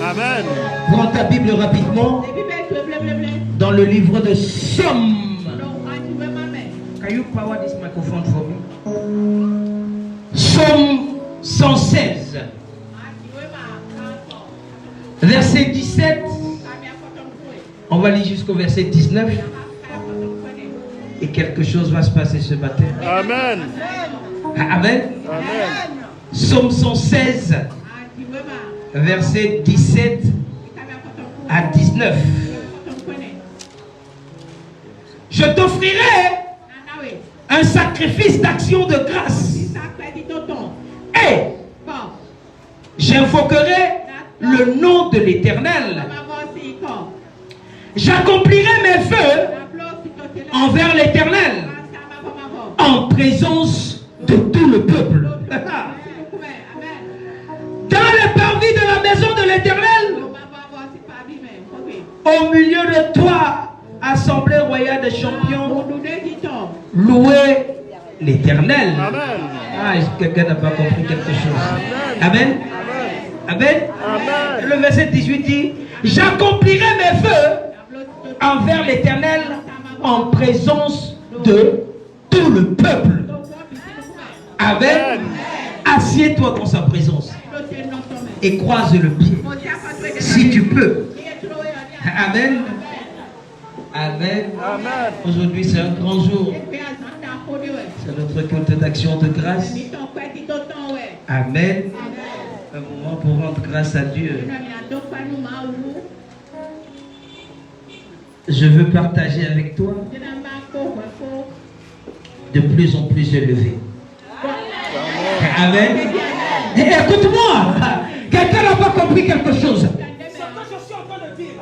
Amen. Prends ta Bible rapidement dans le livre de Somme. Can you power this microphone for me? Somme 116. Verset 17. On va lire jusqu'au verset 19. Et quelque chose va se passer ce matin. Amen. Amen. Amen. Somme 116. Verset 17 à 19. Je t'offrirai un sacrifice d'action de grâce. Et j'invoquerai le nom de l'Éternel. J'accomplirai mes vœux envers l'Éternel en présence de tout le peuple. Dans les parvis de la maison de l'Éternel, au milieu de toi, assemblée royale des champions, louez l'Éternel. Ah, quelqu'un n'a pas compris quelque chose. Amen. Amen. Amen. Le verset 18 dit, j'accomplirai mes vœux envers l'Éternel en présence de tout le peuple. Amen. Assieds-toi dans sa présence et croise le pied si tu peux. Amen. Amen. Amen. Aujourd'hui c'est un grand jour. C'est notre culte d'action de grâce. Amen. Un moment pour rendre grâce à Dieu. Je veux partager avec toi de plus en plus élevé. Amen. Et écoute-moi, quelqu'un n'a pas compris quelque chose. Ce que je suis en train de dire,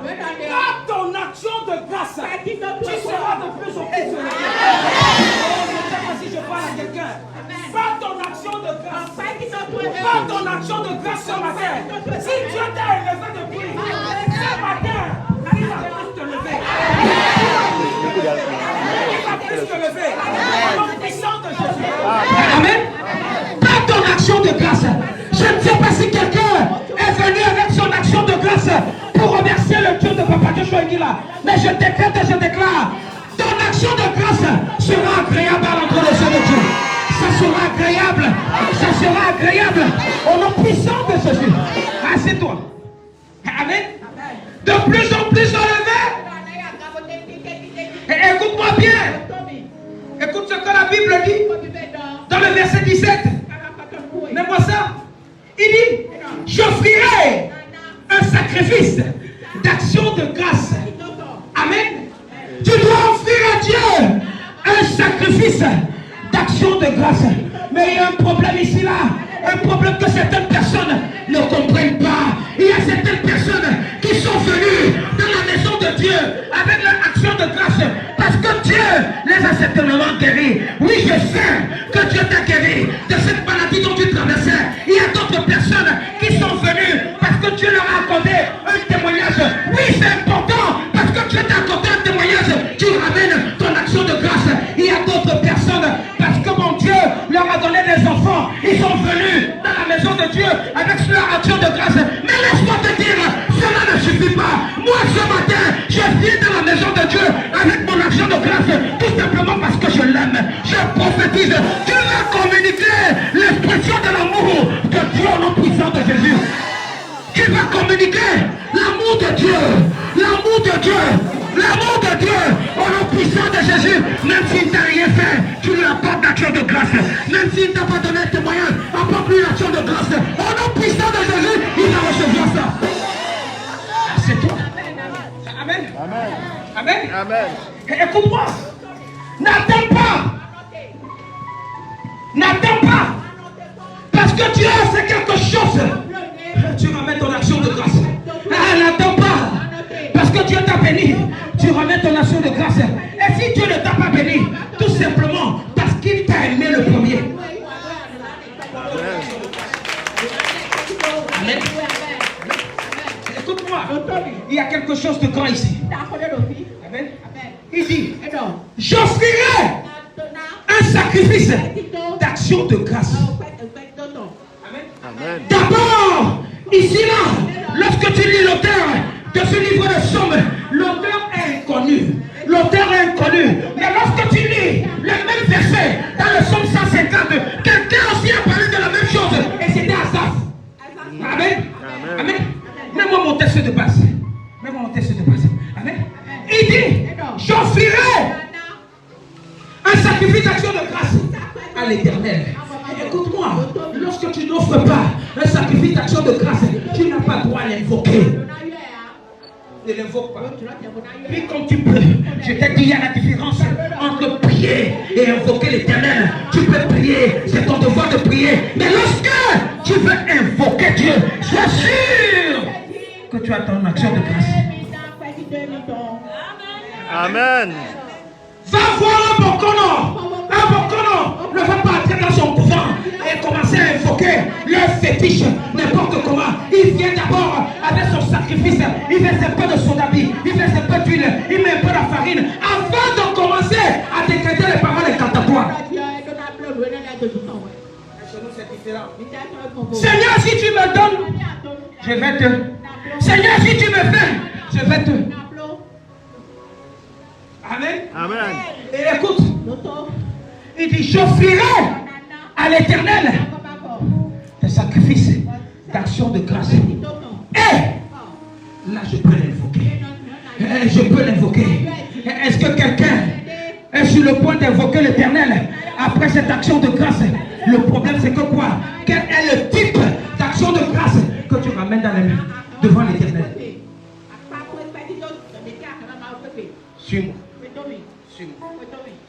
par ton action de grâce, tu seras de plus en plus élevé. Je ne sais pas si je parle à quelqu'un. Par ton action de grâce, par ton action de grâce ce matin, si Dieu t'a élevé depuis, ce matin, il va plus te lever. Il va plus te lever. Au nom puissant de Jésus. Amen. Par ton action de grâce, je ne sais pas si quelqu'un est venu avec son action de grâce pour remercier le Dieu de Papa Joshua Aguilar. Mais je décrète et je déclare, ton action de grâce sera agréable à l'endroit des yeux de Dieu. Ça sera agréable. Ça sera agréable. Au nom puissant de Jésus. Assieds-toi. Amen. De plus en plus élevé. Et écoute-moi bien. Écoute ce que la Bible dit. Dans le verset 17. Mets-moi ça. Il dit, j'offrirai un sacrifice d'action de grâce. Amen. Tu dois offrir à Dieu un sacrifice d'action de grâce. Mais il y a un problème ici là. Un problème que certaines personnes ne comprennent pas. Il y a certaines personnes qui sont venues dans la maison de Dieu avec leur action de grâce parce que Dieu les a certainement guéris. Oui, je sais que Dieu t'a guéri de cette maladie dont tu traversais. Il y a d'autres personnes qui sont venues parce que Dieu leur a accordé un témoignage. Oui, c'est important parce que Dieu t'a accordé un témoignage. Tu ramènes ton action de grâce. Il y a d'autres personnes parce que mon Dieu leur a donné des enfants. Ils sont venus dans la maison de Dieu avec leur action de grâce. Mais laisse-moi te dire, cela ne suffit pas. Moi ce matin, je viens dans la maison de Dieu avec mon action de grâce, tout simplement parce que je l'aime. Je prophétise, tu vas communiquer l'expression de l'amour de Dieu au nom puissant de Jésus. Tu vas communiquer l'amour de Dieu, l'amour de Dieu, l'amour de Dieu au nom puissant de Jésus. Même s'il ne t'a rien fait, tu lui apportes l'action de grâce. Même s'il ne t'a pas donné un témoignage, apporte-lui l'action de grâce. Au nom puissant de Jésus, il va recevoir ça. C'est toi. Amen. Amen. Amen. Amen. Écoute-moi. N'attends pas. N'attends pas. Parce que Dieu a fait quelque chose. Tu ramènes ton action de grâce. N'attends pas. Parce que Dieu t'a béni. Tu ramènes ton action de grâce. Et si Dieu ne t'a pas béni, tout simplement parce qu'il t'a aimé le premier. Amen. Écoute-moi. Il y a quelque chose de grand ici. Amen. Il dit, j'offrirai un sacrifice sacrifice d'action de grâce. Amen. D'abord, ici là, lorsque tu lis l'auteur de ce livre de Somme, l'auteur est inconnu. L'auteur est inconnu. Mais lorsque tu lis le même verset dans le Somme 150, quelqu'un aussi a parlé de la même chose. Et c'était Asaph. Amen. Amen. Mets-moi mon texte de base. Mets-moi mon texte de base. Amen. Il dit, j'offrirai un sacrifice d'action de grâce à l'Éternel. Écoute-moi, lorsque tu n'offres pas un sacrifice d'action de grâce, tu n'as pas droit à l'invoquer. Ne l'invoque pas. Puis comme tu peux, je t'ai dit, il y a la différence entre prier et invoquer l'Éternel. Tu peux prier, c'est ton devoir de prier. Mais lorsque tu veux invoquer Dieu, sois sûr que tu as ton action de grâce. Amen. Va voir un Bokono. Un Bokono ne va pas entrer dans son couvent et commencer à invoquer leur fétiche, n'importe comment. Il vient d'abord avec son sacrifice. Il verse un peu de son habit, il verse un peu d'huile, il met un peu de farine avant de commencer à décréter les paroles incantatoires. Seigneur, si tu me donnes, je vais te. Seigneur, si tu me fais, je vais te. Amen. Amen. Et écoute, il dit, j'offrirai à l'Éternel des sacrifices d'action de grâce. Et là, je peux l'invoquer. Je peux l'invoquer. Est-ce que quelqu'un est sur le point d'invoquer l'Éternel après cette action de grâce? Le problème, c'est que quoi? Quel est le type d'action de grâce que tu ramènes devant l'Éternel? Suis-moi. Suis-moi.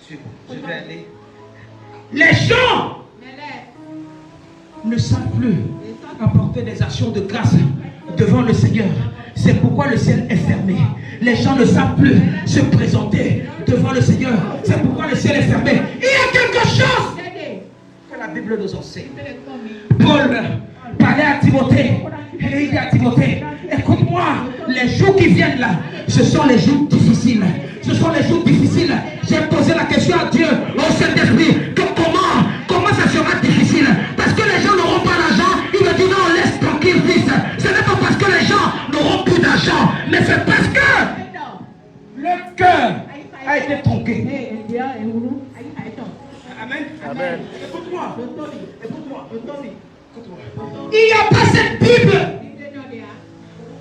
Suis-moi. Je vais aller. Les gens ne savent plus apporter des actions de grâce devant le Seigneur. C'est pourquoi le ciel est fermé. Les gens ne savent plus se présenter devant le Seigneur. C'est pourquoi le ciel est fermé. Il y a quelque chose que la Bible nous enseigne. Paul parlait à Timothée. Et il dit à Timothée, écoute-moi, les jours qui viennent là, ce sont les jours difficiles. Ce sont les jours difficiles. J'ai posé la question à Dieu, au Saint-Esprit, que comment ça sera difficile? Parce que les gens n'auront pas d'argent. Il me dit non, laisse tranquille, fils. Ce n'est pas parce que les gens n'auront plus d'argent, mais c'est parce que le cœur a été tronqué. Amen. Amen. Écoute-moi. Il n'y a pas cette Bible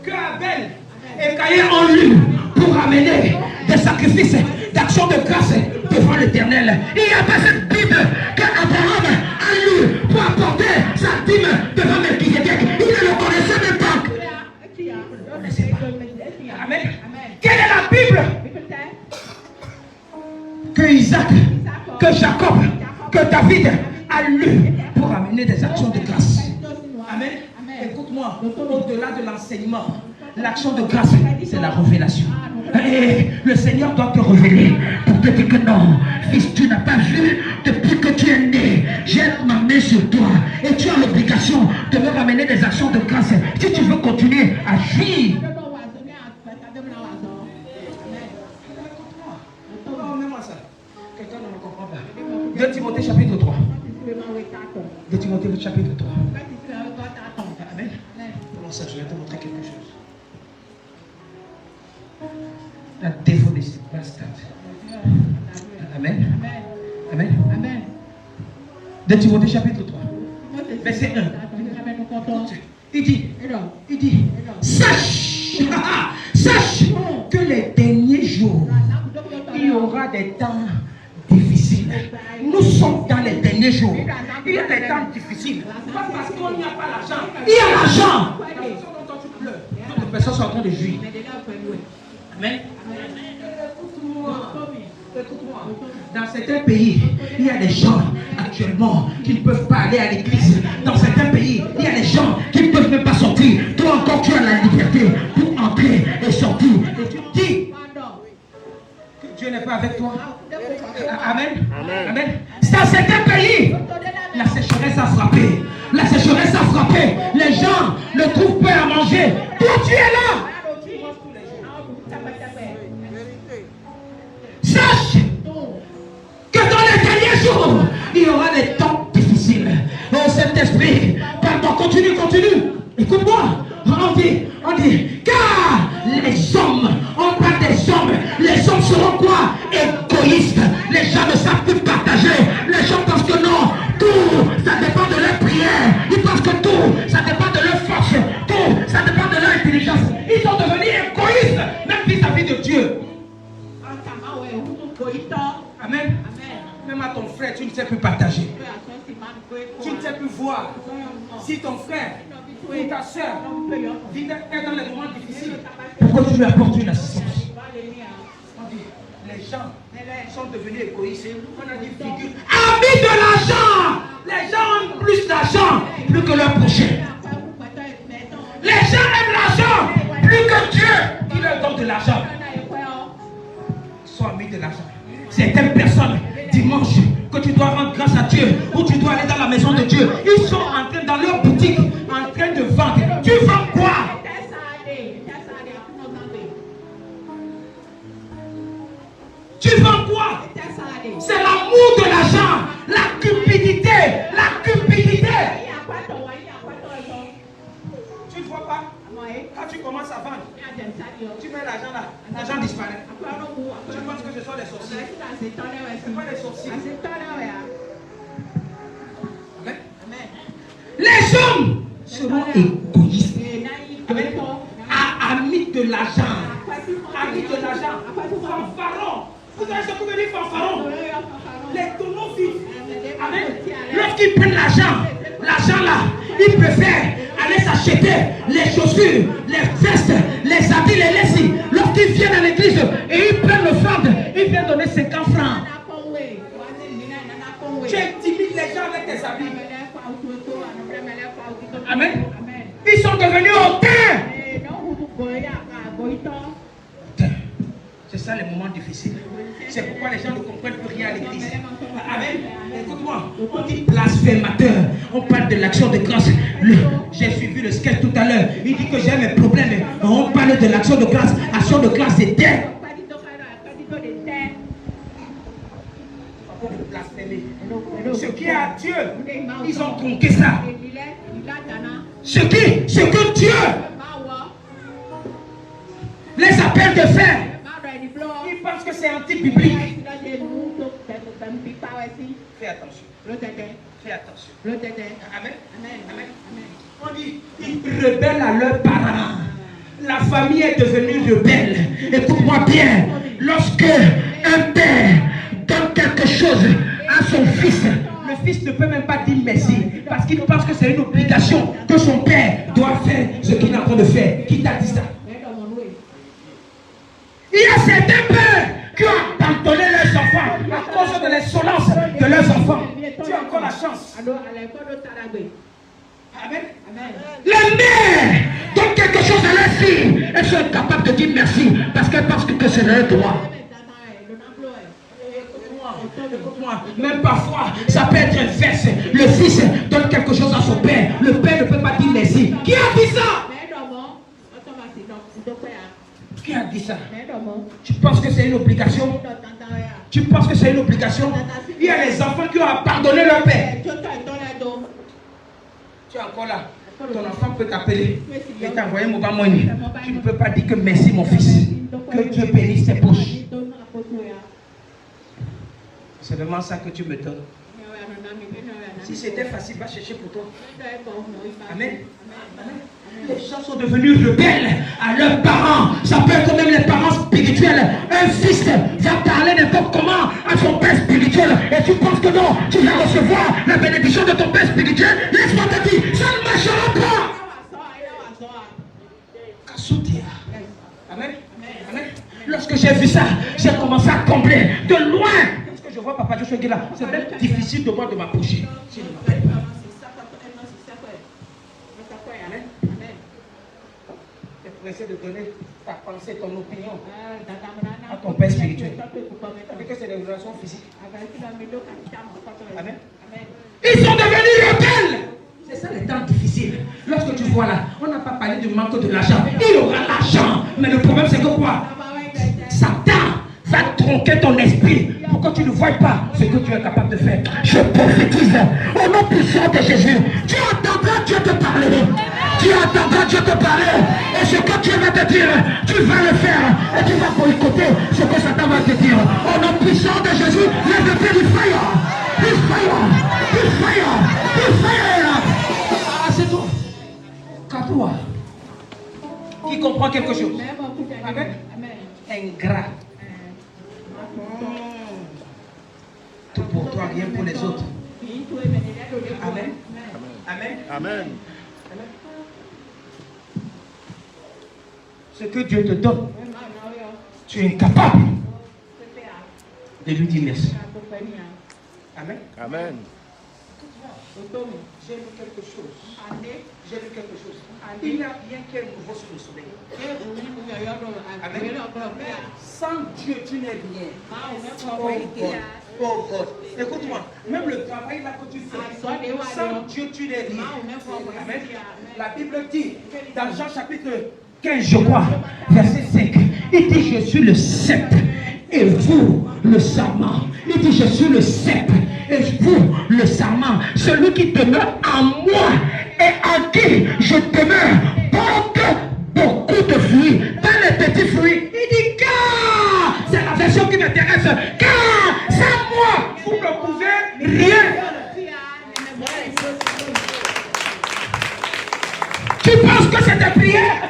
que Abel et Caïn ont lu pour amener des sacrifices d'action de grâce devant l'Éternel. Il n'y a pas cette Bible que Abraham a lu pour apporter sa dîme devant Melchisédek. Il ne le connaissait même pas. Amen. Quelle est la Bible que Isaac, que Jacob, que David a lu pour amener des actions de grâce? Amen. Écoute-moi, au-delà de l'enseignement, l'action de grâce, c'est la révélation. Et le Seigneur doit te révéler pour te dire que non, fils, tu n'as pas vu depuis que tu es né. J'ai ma main sur toi et tu as l'obligation de me ramener des actions de grâce si tu veux continuer à vivre. Quelqu'un ne me comprend pas. 2 Timothée chapitre 3. 2 Timothée chapitre 3. Amen. Comment ça, je vais te montrer quelque chose. La défaut des bastards. Amen. Amen. Amen. 2 Timothée chapitre 3. Verset 1. Il dit, sache que les derniers jours, il y aura des temps difficiles. Nous sommes dans les derniers jours. Il y a des temps difficiles. Pas parce qu'il n'y a pas l'argent. Il y a l'argent. D'autres personnes sont en train de jouir. Amen. Écoute-moi. Dans certains pays, il y a des gens actuellement qui ne peuvent pas aller à l'église. Dans certains pays, il y a des gens qui ne peuvent même pas sortir. Toi encore, tu as la liberté pour entrer et sortir. Et tu dis que Dieu n'est pas avec toi. Amen. Amen. Dans certains pays, la sécheresse a frappé. La sécheresse a frappé. Les gens ne trouvent pas à manger. Toi, tu es là. Sache que dans les derniers jour, il y aura des temps difficiles. Oh Saint-Esprit, pardon, continue. Écoute-moi. On dit, car les hommes, on parle des hommes, les hommes seront quoi? Égoïstes. Les gens ne savent plus partager. Les gens pensent que non, tout, ça dépend de leur prière. Ils pensent que tout, ça dépend de leur force. Tout, ça dépend de leur intelligence. Ils sont devenus égoïstes, même vis-à-vis de Dieu. Amen. Même à ton frère, tu ne sais plus partager. Tu ne sais plus voir. Si ton frère ou ta soeur est dans les moments difficiles, pourquoi tu lui apportes une assistance? On dit, les gens sont devenus égoïstes. On a dit figure. Amis de l'argent! Les gens ont plus d'argent plus que leur prochain. Les gens aiment l'argent plus que Dieu qui leur donne de l'argent. Ils sont amis de l'argent. Certaines personnes, dimanche, que tu dois rendre grâce à Dieu, ou tu dois aller dans la maison de Dieu, ils sont en train, dans leur boutique, en train de vendre. Tu vends quoi? Tu vends quoi? C'est l'amour de l'argent, la cupidité, Tu ne vois pas? Quand tu commences à vendre, tu mets l'argent là, l'argent disparaît. Tu penses que ce sont des sorciers? Ce pas des sorciers. Amen. Les hommes seront égoïstes. Amen. Amis de l'argent. Amis de l'argent. Fanfaron. Vous savez ce que veut dire fanfaron? Les tonneaux vides. Amen. Lorsqu'ils prennent l'argent là, ils préfèrent aller s'acheter les chaussures, les vestes, les habits, les lessives. Lorsqu'ils viennent à l'église et ils prennent le farde, ils viennent donner 50 francs. Tu intimides les gens avec tes habits. Amen. Ils sont devenus hautains. C'est ça les moments difficiles. C'est pourquoi les gens ne comprennent plus rien à l'église. Amen. Écoute-moi, on dit blasphémateur. On parle de l'action de grâce. J'ai suivi le sketch tout à l'heure. Il dit que j'ai mes problèmes. On parle de l'action de grâce. Action de grâce, c'est terre. Ce qui est à Dieu, ils ont tronqué ça. Ce que Dieu les appelle de faire, ils pensent que c'est anti-biblique. Fais attention. Fais attention. Amen. On dit, ils rebellent à leurs parents. La famille est devenue rebelle. Écoute-moi bien. Lorsque un père donne quelque chose à son fils, le fils ne peut même pas dire merci parce qu'il pense que c'est une obligation que son père doit faire ce qu'il est en train de faire. Qui t'a dit ça? Il y a certains pères qui ont abandonné leurs enfants à cause de l'insolence de leurs enfants. Tu as encore la chance. Amen. Les mères donnent quelque chose à leurs filles. Elles sont incapables de dire merci parce qu'elles pensent que c'est leur droit. Écoute-moi, même parfois, ça peut être inverse. Le fils donne quelque chose à son père. Le père ne peut pas dire merci. Qui a dit ça? Qui a dit ça? Tu penses que c'est une obligation? Tu penses que c'est une obligation? Il y a les enfants qui ont abandonné leur père. Tu es encore là. Ton enfant peut t'appeler et t'envoyer mon bamoni. Tu ne peux pas dire que merci mon fils. Que Dieu bénisse tes poches. C'est vraiment ça que tu me donnes. Si c'était facile, va chercher pour toi. Amen. Les gens sont devenus rebelles à leurs parents. Ça peut être même les parents spirituels. Un fils va parler n'importe comment à son père spirituel. Et tu penses que non, tu vas recevoir la bénédiction de ton père spirituel. Laisse-moi te dire, ça ne marchera pas. Amen. Amen. Lorsque j'ai vu ça, j'ai commencé à combler de loin. Je vois Papa Joshua qui est là. C'est même difficile de moi de m'approcher. S'il ne m'appelle pas. Amen. Tu es pressé de donner ta pensée, ton opinion à ton père spirituel. Parce que c'est des relations physiques. Amen. Ils sont devenus rebelles. C'est ça les temps difficiles. Lorsque tu vois là, on n'a pas parlé du manque de l'argent. Il y aura l'argent. Mais le problème c'est que quoi? Satan va tronquer ton esprit pour que que tu ne vois pas ce que tu es capable de faire. Je prophétise au nom puissant de Jésus. Tu entendras Dieu te parler. Tu entendras Dieu te parler. Et ce que Dieu va te dire, tu vas le faire. Et tu vas boycotter ce que Satan va te dire. Au nom puissant de Jésus, lève-toi du fire. Du fire. Du fire. Du fire. Ah, c'est toi. Qu'à-toi. Qui comprend quelque chose? Amen. Ingrat. Tout pour toi, rien pour les autres. Amen. Amen. Amen. Ce que Dieu te donne, tu es incapable de lui dire merci. Amen. Amen. J'ai lu quelque chose. J'ai lu quelque chose. Il n'y a rien qu'un nouveau sous le soleil. Amen. Sans Dieu, tu n'es rien. Oh God. Écoute-moi, même le travail là que tu fais, sans Dieu, tu n'es rien. Amen. La Bible dit, dans Jean chapitre 15, je crois, verset 5, il dit, je suis le cep et vous le serment. Il dit, je suis le cep et vous le serment. Celui qui demeure en moi et en qui je demeure porte beaucoup de fruits. Pas les petits fruits. Il dit, car, c'est la version qui m'intéresse, car sans moi, vous ne pouvez rien. Tu penses que c'est des prières?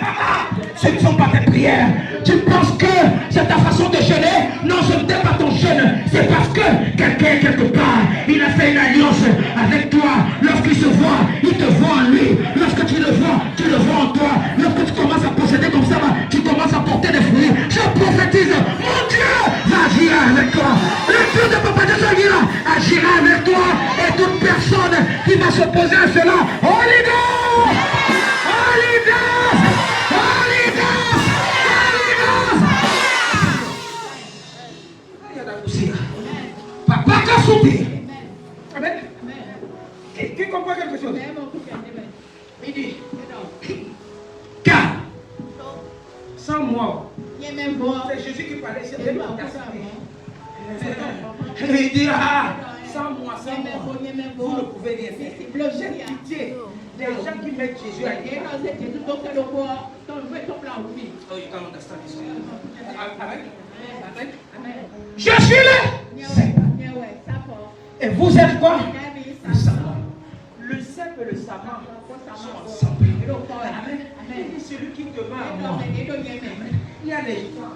Ce ne sont pas tes prières. Tu penses que c'est ta façon de jeûner? Non, ce n'était pas ton jeûne. C'est parce que quelqu'un, quelque part, il a fait une alliance avec toi. Lorsqu'il se voit, il te voit en lui. Lorsque tu le vois en toi. Lorsque tu commences à posséder comme ça, tu commences à porter des fruits. Je prophétise, mon Dieu va agir avec toi. Le Dieu de Papa de Sagira agira avec toi. Et toute personne qui va s'opposer à cela, Holy Ghost! Holy Ghost! Holy Ghost! Holy Ghost! Papa Kassouti. Amen. Qui comprend quelque chose? Il dit, car sans moi, c'est Jésus qui parlait, c'est lui il dit, sans moi, vous ne pouvez rien faire. J'ai pitié des gens qui mettent Jésus à l'écart. Oh, you can't understand this. Amen. Je suis là. Et vous êtes quoi? Le savant. Le cep et le savant sont ensemble. Amen. Et celui qui demeure en moi. Il y a des gens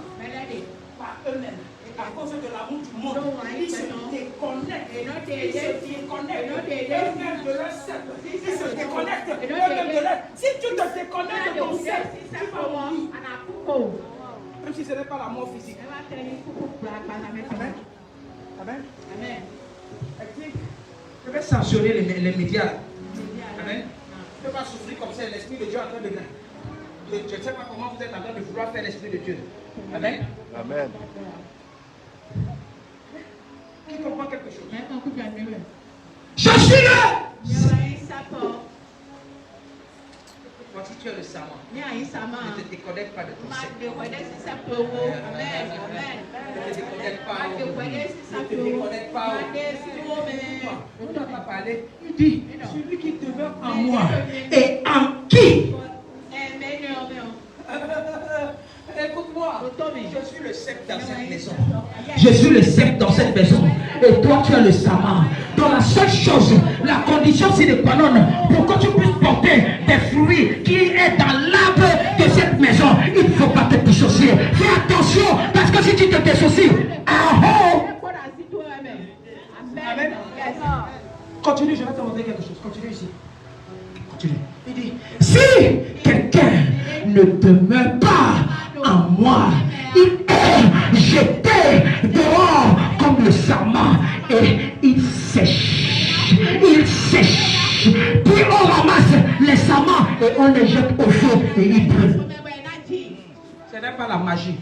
par eux-mêmes. À cause de l'amour du monde, ils se déconnectent. Ils se déconnectent eux-mêmes de leur cep. Ils se déconnectent eux-mêmes de leur. Si tu te déconnectes de ton cep, tu vas mourir. Même si ce n'est pas la mort physique. Amen. Amen. Je vais sanctionner les médias. Amen. Je ne peux pas souffrir comme ça. L'Esprit de Dieu est en train de. Je ne sais pas comment vous êtes en train de vouloir faire l'Esprit de Dieu. Amen. Amen. Qui comprend quelque chose? Je suis là. Toi, si tu es le savant, ne te déconnecte pas de ton Seigneur. Ne te déconnecte pas. Ne te déconnecte pas. On ne t'a pas parlé. Il dit, celui qui demeure en moi et en qui? Écoute-moi, je suis le cep dans cette maison. Je suis le cep dans cette maison. Et toi, tu es le serment. Donc la seule chose, la condition sine qua non pour que tu puisses porter des fruits qui est dans l'arbre de cette maison, il ne faut pas te dissocier. Fais attention, parce que si tu te dissocies, Amen. Continue, je vais te montrer quelque chose. Continue ici. Continue. Il dit, si quelqu'un ne demeure pas en moi, il est jeté dehors comme le sarment et il sèche. Il sèche. Puis on ramasse les sarments et on les jette au feu et ils brûlent. Ce n'est pas la magie.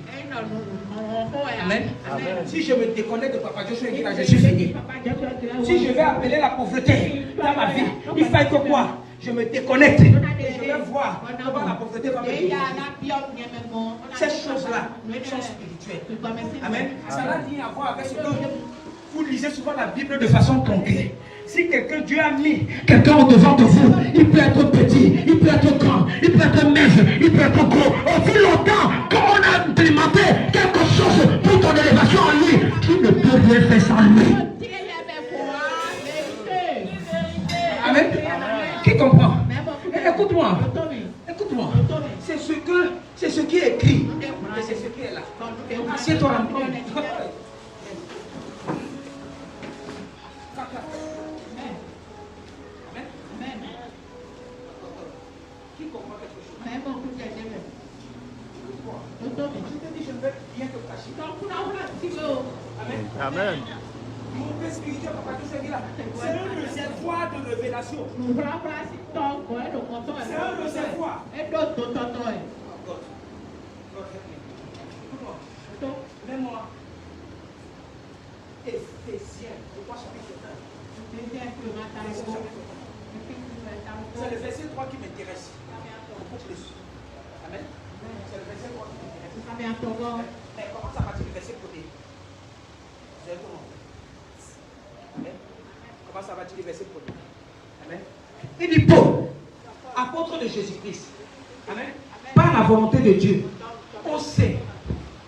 Amen. Amen. Si je me déconnecte de Papa Dieu, je suis fini. Si je vais appeler la pauvreté dans ma vie, il faut que quoi? Je me déconnecte et je vais voir comment la pauvreté va me guérir. Ces choses-là sont spirituelles. Amen. Ça n'a rien à voir avec ce que Vous lisez souvent la Bible de façon concrète. Si Dieu a mis quelqu'un au devant de vous, il peut être petit, il peut être grand, il peut être mince, il peut être gros. Aussi longtemps qu'on a implémenté quelque chose pour ton élévation en lui, tu ne peux rien faire sans lui. Amen. Qui comprend? Écoute-moi. Écoute-moi. C'est ce qui est écrit. Et c'est ce qui est là. Assieds-toi en toi. Qui comprend quelque chose? Je te dis, je ne vais rien te cacher. Amen. Amen. Mon père spirituel, papa, tout ce qui est là, c'est un réservoir de révélation. C'est un réservoir. Mets-moi. Éphésiens. Pourquoi chapitre 1? C'est le verset 3 qui m'intéresse. Amen. C'est le verset 3 qui m'intéresse. Mais comment ça va-t-il le verset côté? Amen. Comment ça va-t-il le verset côté? Amen. Il dit Paul, apôtre de Jésus-Christ. Amen. Par la volonté de Dieu, on sait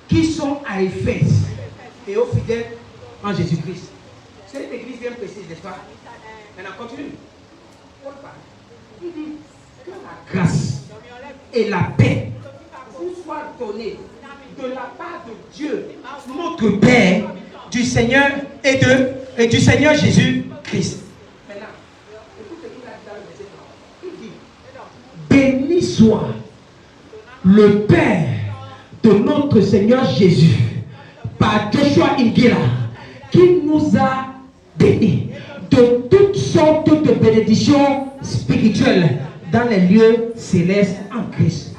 qui sont à Éphèse et aux fidèles en Jésus-Christ. C'est une église bien précise, n'est-ce pas? Maintenant, continue. Paul parle. Il dit que la grâce et la paix vous soient données de la part de Dieu, notre Père, du Seigneur et du Seigneur Jésus-Christ. Maintenant, écoute ce qu'il a dit dans le verset 3. Il dit béni soit le Père de notre Seigneur Jésus par Joshua Ingila, qui nous a bénis de toutes sortes de bénédictions spirituelles dans les lieux célestes en Christ.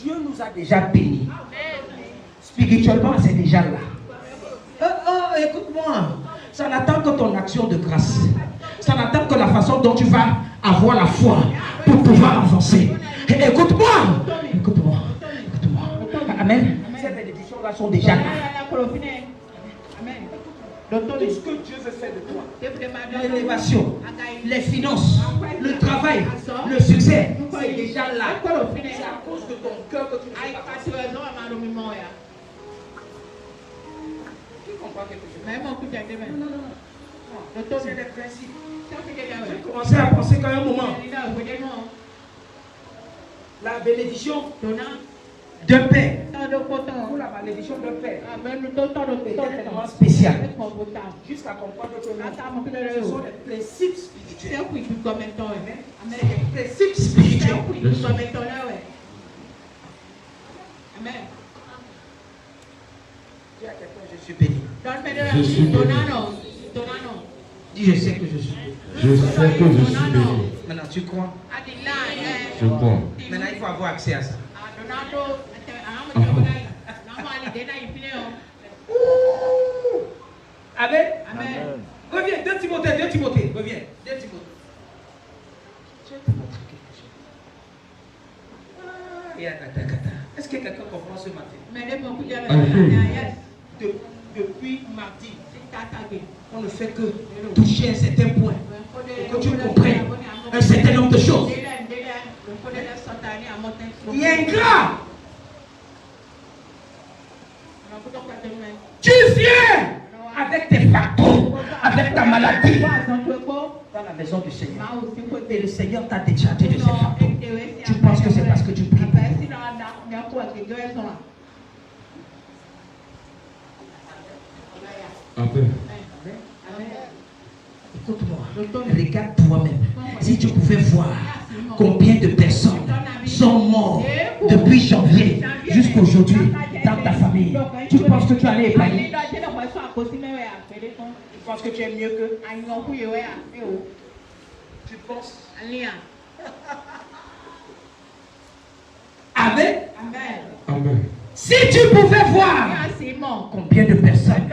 Dieu nous a déjà bénis. Spirituellement, c'est déjà là. Écoute-moi, ça n'attend que ton action de grâce. Ça n'attend que la façon dont tu vas avoir la foi pour pouvoir avancer. Écoute-moi. Écoute-moi. Écoute-moi. Amen. Ces bénédictions-là sont déjà là. Tout ce que Dieu veut faire de toi, l'élévation, les finances, le travail, le succès, c'est déjà là. C'est à cause de ton cœur que tu ne fais pas. Qui comprend quelque chose? Non. C'est des principes. J'ai commencé à penser qu'à un moment, la bénédiction d'un père ou la malédiction d'un père est tellement spéciale jusqu'à comprendre que ce sont des principes spirituels. Amen. Des principes spirituels. Amen. Dis à quelqu'un, je suis béni. Je suis béni. Dis, je sais que je suis béni. Je sais que je suis béni. Maintenant, tu crois? Je crois. Maintenant, il faut avoir accès à ça. Amen. Amen. Reviens, 2 Timothée, reviens. 2 Timothée. Je vais te montrer quelque chose. Est-ce que quelqu'un comprend ce matin? Depuis mardi, on ne fait que toucher un certain point pour que tu comprennes un certain nombre de choses. Il est ingrat. Tu viens avec tes fardeaux, avec ta maladie dans la maison du Seigneur. Et le Seigneur t'a déchargé de ses fardeaux. Tu penses que c'est parce que tu pries. Amen. Écoute-moi, regarde toi-même. Si tu pouvais voir combien de personnes sont mortes depuis janvier jusqu'aujourd'hui dans ta famille, tu penses que tu allais épargner? Tu penses que tu es mieux que? Tu penses? Amen. Amen. Si tu pouvais voir combien de personnes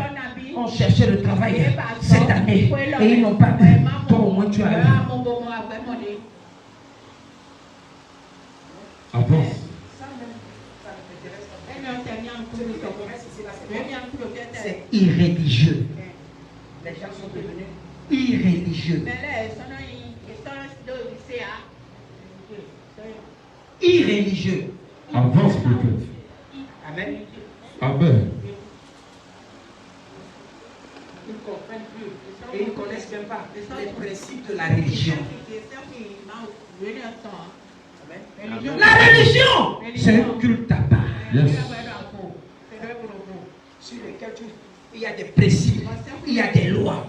ont cherché le travail cette année et ils n'ont pas pu, toi au moins tu as eu. Avance. C'est irréligieux. Les gens sont devenus irréligieux. Irréligieux. Avance, prophète. Amen. Amen. Ils ne comprennent plus. Et ils ne connaissent même pas les principes de la religion. La religion, c'est un culte à part. Yes. Sur lequel il y a des principes, il y a des lois.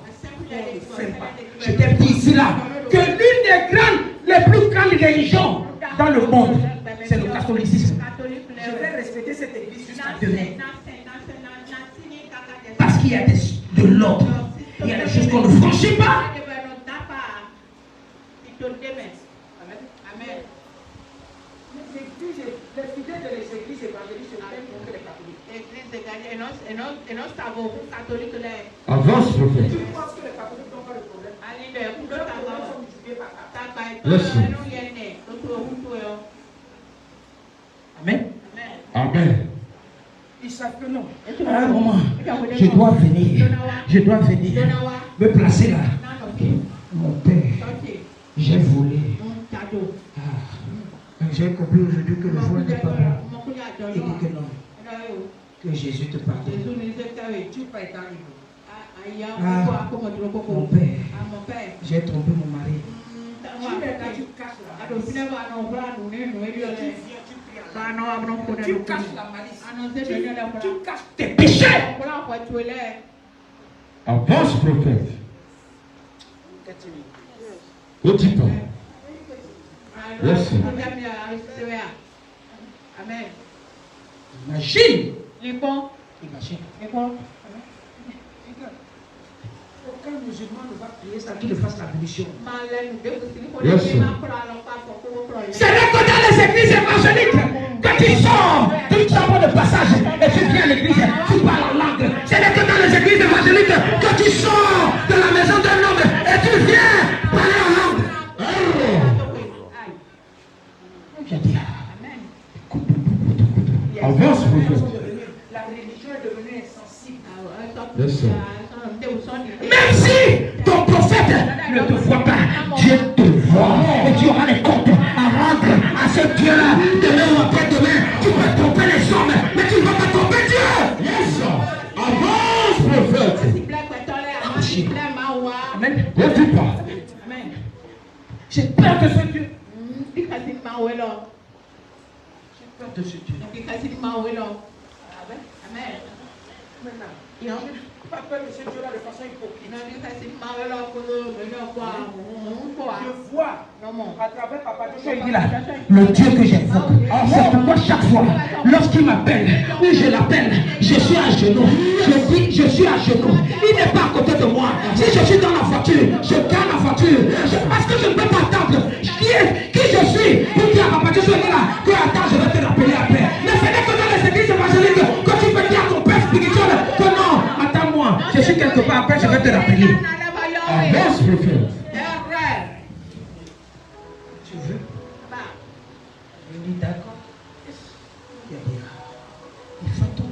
Je t'ai dit ici là que l'une des grandes, les plus grandes religions dans le monde, c'est le catholicisme. Je vais respecter cette église jusqu'à demain. Parce qu'il y a de l'ordre. Il y a des choses qu'on ne franchit pas. Amen. Les fidèles de l'église évangélique se plaignent contre les catholiques. Avance, prophète. Tu penses que les catholiques n'ont pas de problème? Yes. Amen. Amen. Ils savent que non. À un moment, je dois venir me placer là. Mon père, j'ai volé. J'ai compris aujourd'hui que le vol n'est pas bon. Il dit que non. Que Jésus te pardonne. Tu pas été libre. Mon père, j'ai trompé mon mari. Tu caches la malice. Tu caches la malice. Tu caches tes péchés. Avance, prophète. Otipa. Yes. Amen. Imagine. Aucun musulman ne va prier sans qu'il fasse l'ablution. Yes. C'est là que dans les églises évangéliques, quand tu sors de passage et tu viens à l'église, tu parles en langue. C'est là que dans les églises évangéliques, quand tu sors de la maison d'un homme et tu viens parler en langue. Je dis, Avance, prophète. la religion est devenue insensible. Yes, sir. Même si ton prophète ne te voit pas, Dieu te voit. Et tu auras les comptes à rendre à ce Dieu-là. Demain ou après-demain, tu peux tromper les hommes, mais tu ne vas pas tromper Dieu. Yes, sir. Avance, prophète. Amen. Otipa. J'ai peur de ce Dieu. J'ai peur de ce Dieu. Maintenant, pas peur de ce Dieu-là de façon hypocrite. Je vois à travers Papa Joshua, il dit là, le Dieu que j'invoque. C'est pourquoi chaque fois, lorsqu'il m'appelle ou je l'appelle, je suis à genoux. Je dis, je suis à genoux. Il n'est pas à côté de moi. Si je suis dans la voiture, je garde la voiture. Parce que je ne peux pas attendre. Qui je suis pour dire à Papa Joshua là, que attends, je vais te rappeler après. Mais ce n'est que dans les églises évangéliques que tu peux dire à ton père spirituel que non, attends-moi, je suis quelque part, après je vais te rappeler. Avance, prophète. Tu veux? Je dis d'accord. Il faut tout.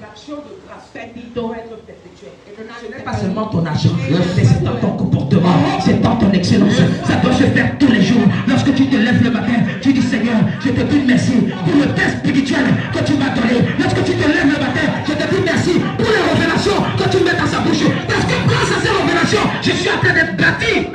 L'action de grâce doit être perpétuelle. Ce n'est pas seulement ton argent, mais c'est dans ton comportement, c'est dans ton excellence. Ça doit se faire tous les jours. Lorsque tu te lèves le matin, tu dis Seigneur, je te dis merci pour le pain spirituel que tu m'as donné. Lorsque tu te lèves le matin, je te dis merci pour les révélations que tu mets dans sa bouche. Parce que grâce à ces révélations, je suis en train d'être bâti.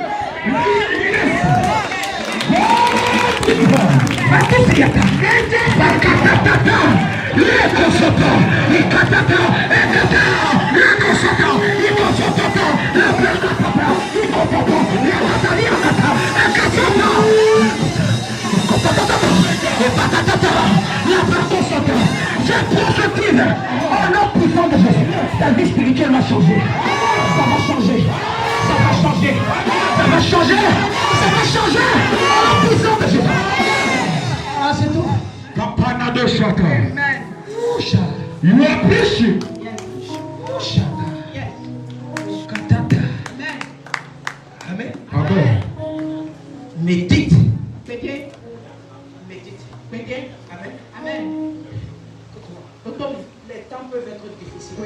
Oh non, puissant de Jésus, ta vie spirituelle va changer. Ça va changer. Ça va changer. Ça va changer. Ça va changer. Oh, puissant de Jésus. Ah, c'est tout. Kapana de Shaka. Amen. You are preaching. Amen. Amen. Médite. Médite. Médite. Médite. Amen. Amen. ici. Pas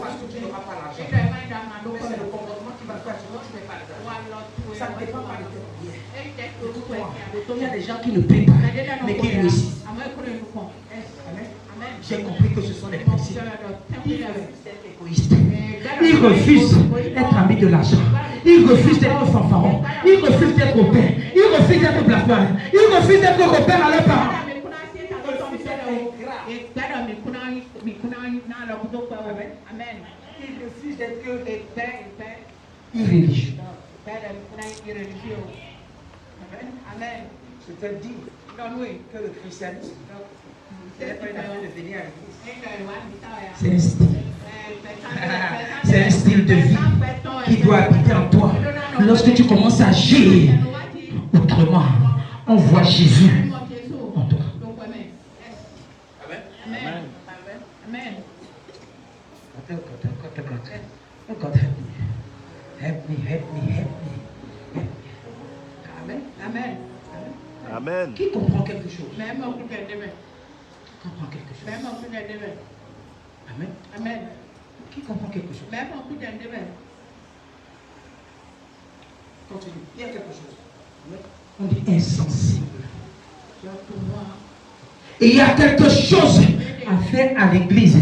parce que tu n'auras pas l'argent. Mais c'est le comportement qui va faire, sinon tu ne fais pas l'argent. Ça ne dépend pas de tes prières. Écoute-moi, il y a des gens qui ne prient pas, mais qui réussissent. Amen. J'ai compris que ce sont des principes. Ils refusent d'être égoïstes. Ils refusent d'être amis de l'argent. Ils refusent d'être fanfarons. Ils refusent d'être aupaires. Ils refusent d'être blagueurs. Ils refusent d'être repères à leurs parents. Amen. Ils refusent d'être irréligieux. Amen. Je te dis que le christianisme, ce n'est pas une affaire de venir à l'église. C'est un style. C'est un style de vie qui doit habiter en toi. Lorsque tu commences à agir autrement, on voit Jésus en toi. Amen. Amen. God, help me. Amen. Amen. Amen. Qui comprend quelque chose? Comprend quelque chose. Amen. Amen. Qui comprend quelque chose? Continue. Il y a quelque chose. On dit insensible. Et il y a quelque chose à faire à l'église.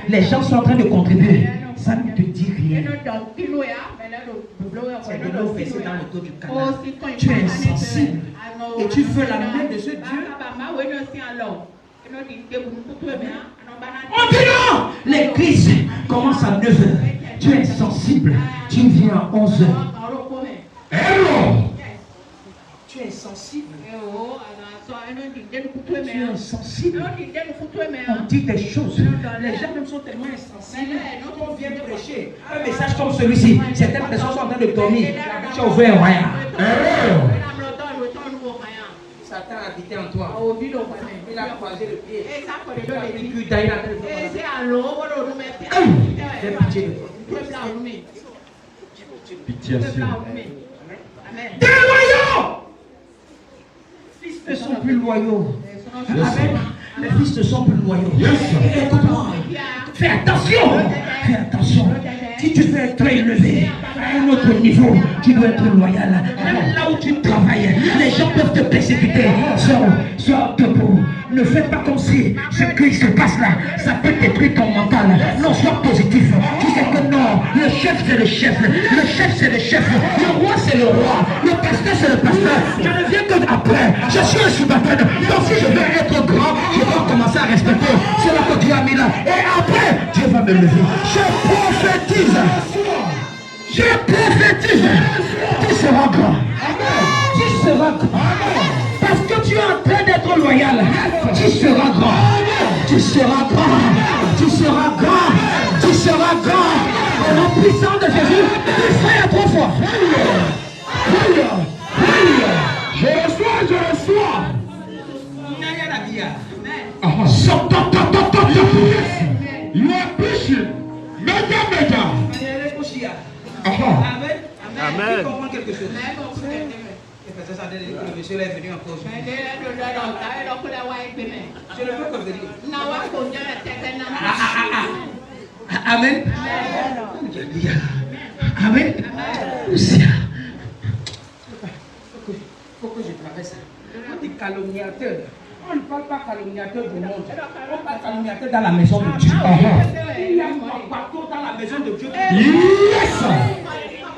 Les gens sont en train de contribuer. Ça ne te dit rien. C'est de l'eau versée dans le dos du canal. Tu es insensible. Et tu veux la main de ce Dieu. On dit non! L'église commence à 9h. Tu es insensible. Tu viens à 11h. Hello! Tu es insensible. Tu es insensible. On dit des choses. Les gens même sont tellement insensibles. Quand on vient prêcher un message comme celui-ci, certaines personnes sont en train de dormir. Tu as ouvert un rien. Satan a habité en toi. Il a croisé le pied. Il a pris plus d'ailleurs. J'ai pitié de toi. Pitié. Des loyaux! Les fils ne sont plus loyaux. Amen. Les fils ne sont plus loyaux. Écoute-moi. Fais attention. Fais attention. Si tu veux être élevé à un autre niveau, tu dois être loyal. Même là où tu travailles, les gens peuvent te persécuter. Sois debout. Ne fais pas comme si ce qui se passe là, ça peut détruire ton mental. Non, sois positif. Tu sais que non, le chef c'est le chef. Le chef c'est le chef. Le roi c'est le roi. Le pasteur c'est le pasteur. Je ne viens que après. Je suis un subalterne. Donc si je veux être grand, je dois commencer à respecter cela que Dieu a mis là. Et après, Dieu va me lever. Je prophétise. Tu seras grand. Tu seras grand. Parce que tu es en train d'être loyal. Tu seras grand. Tu seras grand. Tu seras grand. Tu seras grand. Au nom puissant de Jésus, il serait trop fort. Je reçois. You are preaching. Mega. Amen. Amen. Tu comprends quelque chose? Le monsieur est venu en cause. Je ne peux que venir. Amen. Amen. Faut que je traverse. On dit calomniateur. On ne parle pas calomniateur du monde. On parle calomniateur dans la maison de Dieu. Il y a partout dans la maison de Dieu. Yes.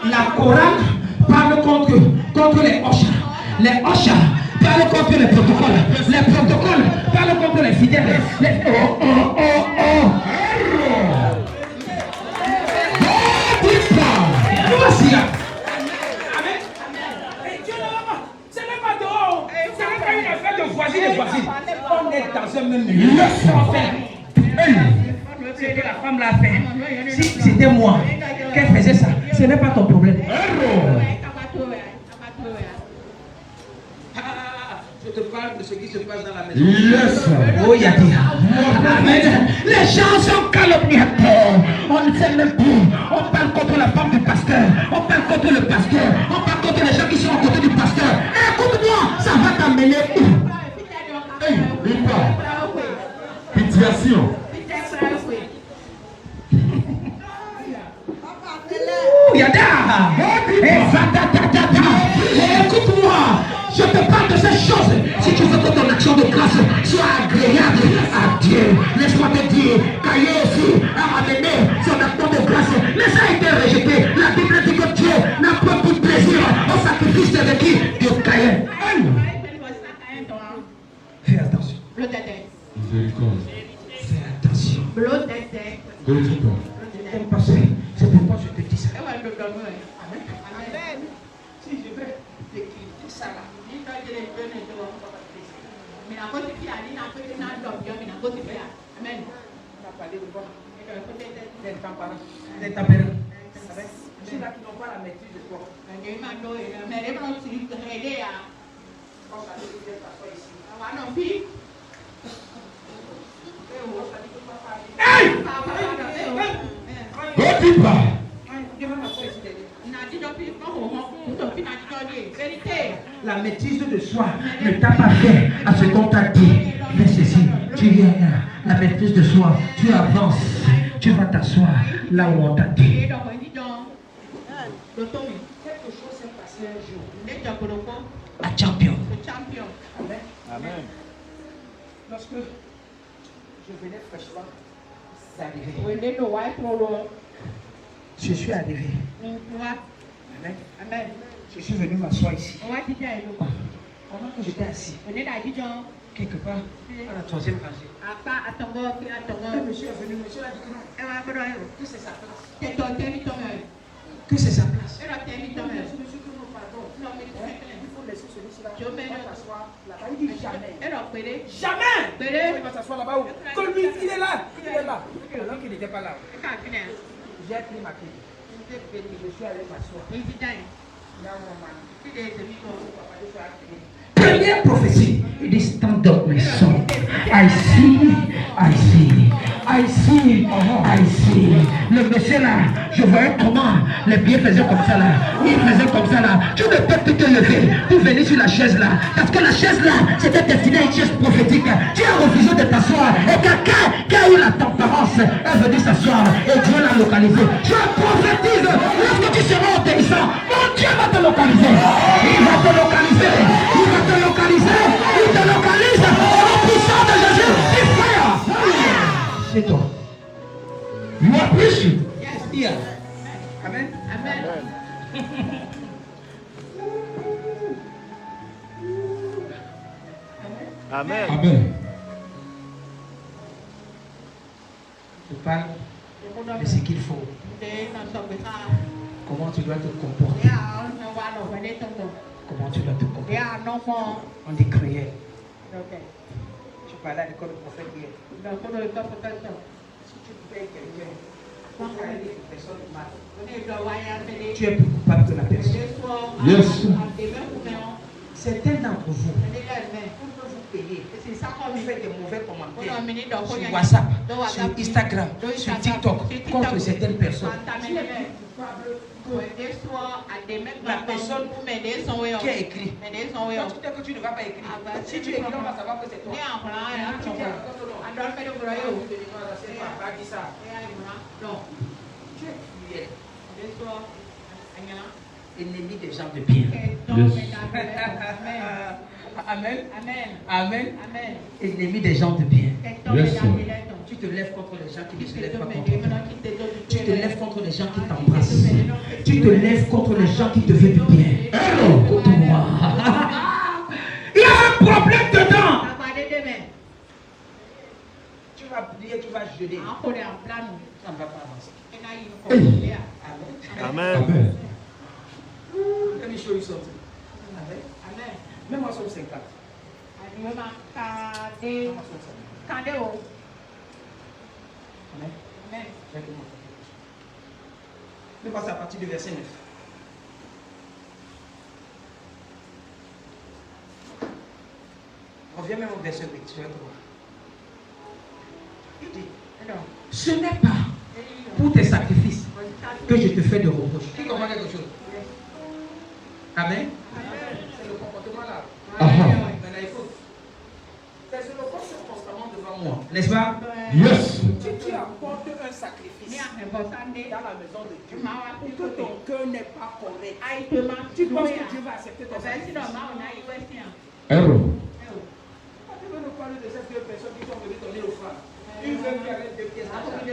La Coran parle contre les Ocha. Les Ocha parlent contre les protocoles. Les protocoles parlent contre les fidèles. Voici là. Amen. Et Dieu ne va pas. Ce n'est pas dehors. Ce n'est pas une affaire de voisine et voisine. On est dans un même milieu. C'était la femme l'a fait. Si c'était moi qu'elle faisait ça, ce n'est pas ton problème. Je te parle de ce qui se passe dans la maison. Yes. Oh, Yadi. Amen. Les gens sont calomniateurs. On ne sait même plus. On parle contre la femme du pasteur. On parle contre le pasteur. On parle contre les gens qui sont à côté du pasteur. Écoute-moi, ça va t'amener où? Pitiation. Yada. Écoute-moi, je te parle de ces choses. Si tu veux que ton action de grâce soit agréable à Dieu, laisse-moi te dire, Caïn aussi a ramené son action de grâce, mais ça a été rejeté. La Bible dit que Dieu n'a pas pris plaisir au sacrifice de qui? De Caïn. Fais attention. Miséricorde. Fais attention. Glorifie toi. C'est pourquoi je te dis ça. Amen. Si je vais t'écrire ça là. Amen. Des tempérants. Ceux-là qui n'ont pas la maîtrise de toi. Go deeper. La maîtrise de soi ne t'a pas fait à ce qu'on t'a dit. Fais ceci, tu viens là. La maîtrise de soi, tu avances. Tu vas t'asseoir là où on t'a dit. Quelque chose s'est passé un jour. À champion. Amen. Lorsque je venais fraîchement d'arriver, je suis arrivé. Amen. Je suis venu m'asseoir ici. Pendant que j'étais assis, quelque part, à la troisième rangée, le monsieur est venu, monsieur a dit que c'est sa place. Que c'est sa place. Monsieur, non, pardon. Il faut laisser celui-ci là. Il va s'asseoir là-bas. Il dit jamais. Jamais. Il va s'asseoir là-bas où? Comme lui, il est là. Il est là. Alors qu'il n'était pas là. J'ai pris ma clé. Je suis allé m'asseoir. Première prophétie, il dit stand up my son. I see. Le monsieur là, je voyais comment les pieds faisaient comme ça là. Il faisait comme ça là. Tu ne peux plus te lever pour venir sur la chaise là. Parce que la chaise là, c'était destiné à une chaise prophétique. Tu as refusé de t'asseoir. Et quelqu'un qui a eu la tempérance est venu s'asseoir. Et Dieu l'a localisé. Je prophétise, lorsque tu seras obéissant, mon Dieu va te localiser. Il va te localiser. Il va te localiser. Il te localise. Au nom puissant de Jésus, il frère. C'est toi. You are preaching. Yes, dear. Amen. Amen. Amen. Je parle de ce qu'il faut. Comment tu dois te comporter. Comment tu dois te comporter. On dit crier. Je parlais à l'école du prophète hier. Si tu payes quelqu'un, tu es plus coupable que la personne. Yes. Certains d'entre vous, on peut vous payer. Vous faites des mauvais commentaires sur WhatsApp, sur Instagram, sur TikTok contre certaines personnes. La personne qui a écrit. Quand tu dis que tu ne vas pas écrire, si tu écris, on va savoir que c'est toi. Tu es cruel. Ennemi des gens de bien. Amen. Ennemi des gens de bien. Yes. Tu te lèves contre les gens qui ne se lèvent pas contre toi. Tu te lèves contre les gens qui t'embrassent. Tu te lèves contre les gens qui te veulent du bien. Écoute-moi. Il y a un problème dedans. Tu vas prier, tu vas jeûner. Ça ne va pas avancer. Amen. Amen. Let me show you something. Même moi, somme 50. Amen. Je vais passer à partir du verset 9. Reviens même au verset 8. Je vais te voir. Il dit, ce n'est pas pour tes sacrifices que je te fais de reproches. Qui comprend quelque chose? Amen. C'est le comportement là. Maintenant, il faut. Tes holocaustes sont constamment devant moi. N'est-ce pas? Yes. Si tu apportes un sacrifice, justice dans la maison de Dieu et que ton cœur n'est pas correct, tu penses que Dieu va accepter ton sacrifice? Error. Tu veux nous parler de ces deux personnes qui sont venues donner l'offrande. Une veut qui avait 2 pièces d'argent, qui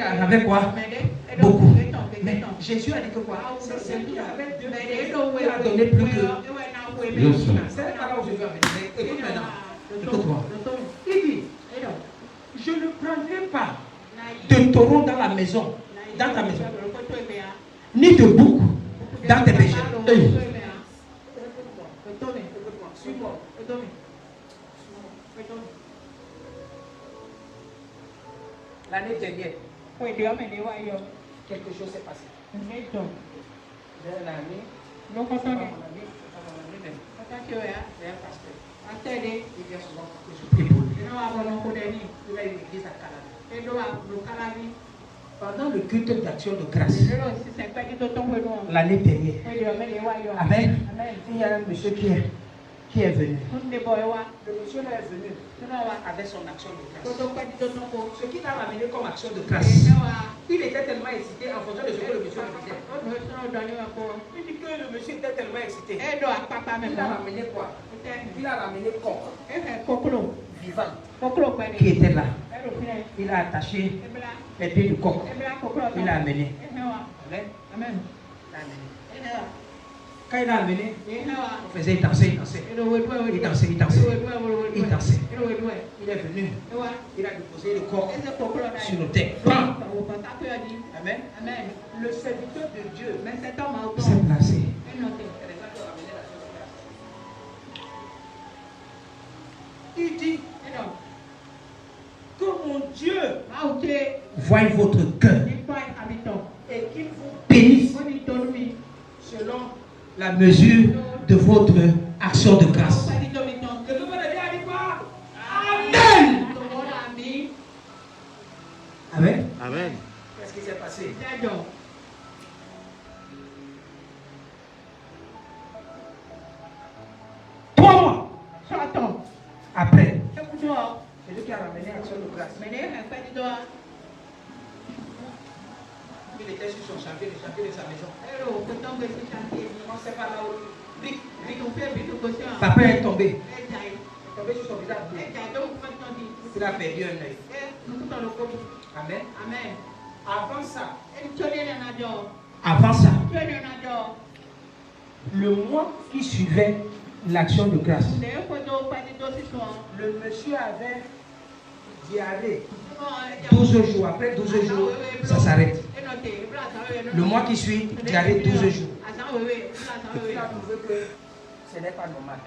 en avait quoi? Beaucoup. Mais Jésus a dit que quoi? C'est celle qui avait 2 pièces qui a donné plus que. Yes, sir. C'est pas là où je veux en venir. Mais écoute maintenant. Écoute-moi. Il dit, je ne prendrai pas de taureau dans la maison, dans ta maison, ni de bouc dans tes bergers. Hey. L'année dernière, quelque chose s'est passé. J'ai un ami, mon ami, c'est un pasteur. Il vient souvent pour que je prie pour lui. Il a une église à Calavi. Pendant le culte d'action de grâce, l'année dernière, Amen, il y a un monsieur qui est venu. Le monsieur là est venu avec son action de grâce. Ce qu'il a ramené comme action de grâce, il était tellement excité en fonction de ce que le monsieur me disait. Il dit que le monsieur était tellement excité. Il a ramené quoi? Il a ramené coq vivant qui était là. Il a attaché les pieds du coq. Il a amené. Amen. Quand il a amené, on faisait danser. Il dansait. Il est venu. Il a déposé le corps sur le terre. Amen. Le serviteur de Dieu s'est placé. Il dit que mon Dieu voie votre cœur et qu'il vous bénisse selon la mesure de votre action de grâce. Amen. Amen. Amen. Qu'est-ce qui s'est passé? 3 mois après, c'est lui qui a ramené l'action de grâce. Il était sur son chantier, le chantier de sa maison. On ne sait pas là où. Papa est tombé. Sur son visage. Il a perdu un œil. Amen. Avant ça, le mois qui suivait l'action de grâce, le monsieur avait diarrhée 12 jours. Après 12 jours, ça s'arrête. Le mois qui suit, diarrhée 12 jours. Depuis là, on veut que ce n'est pas normal.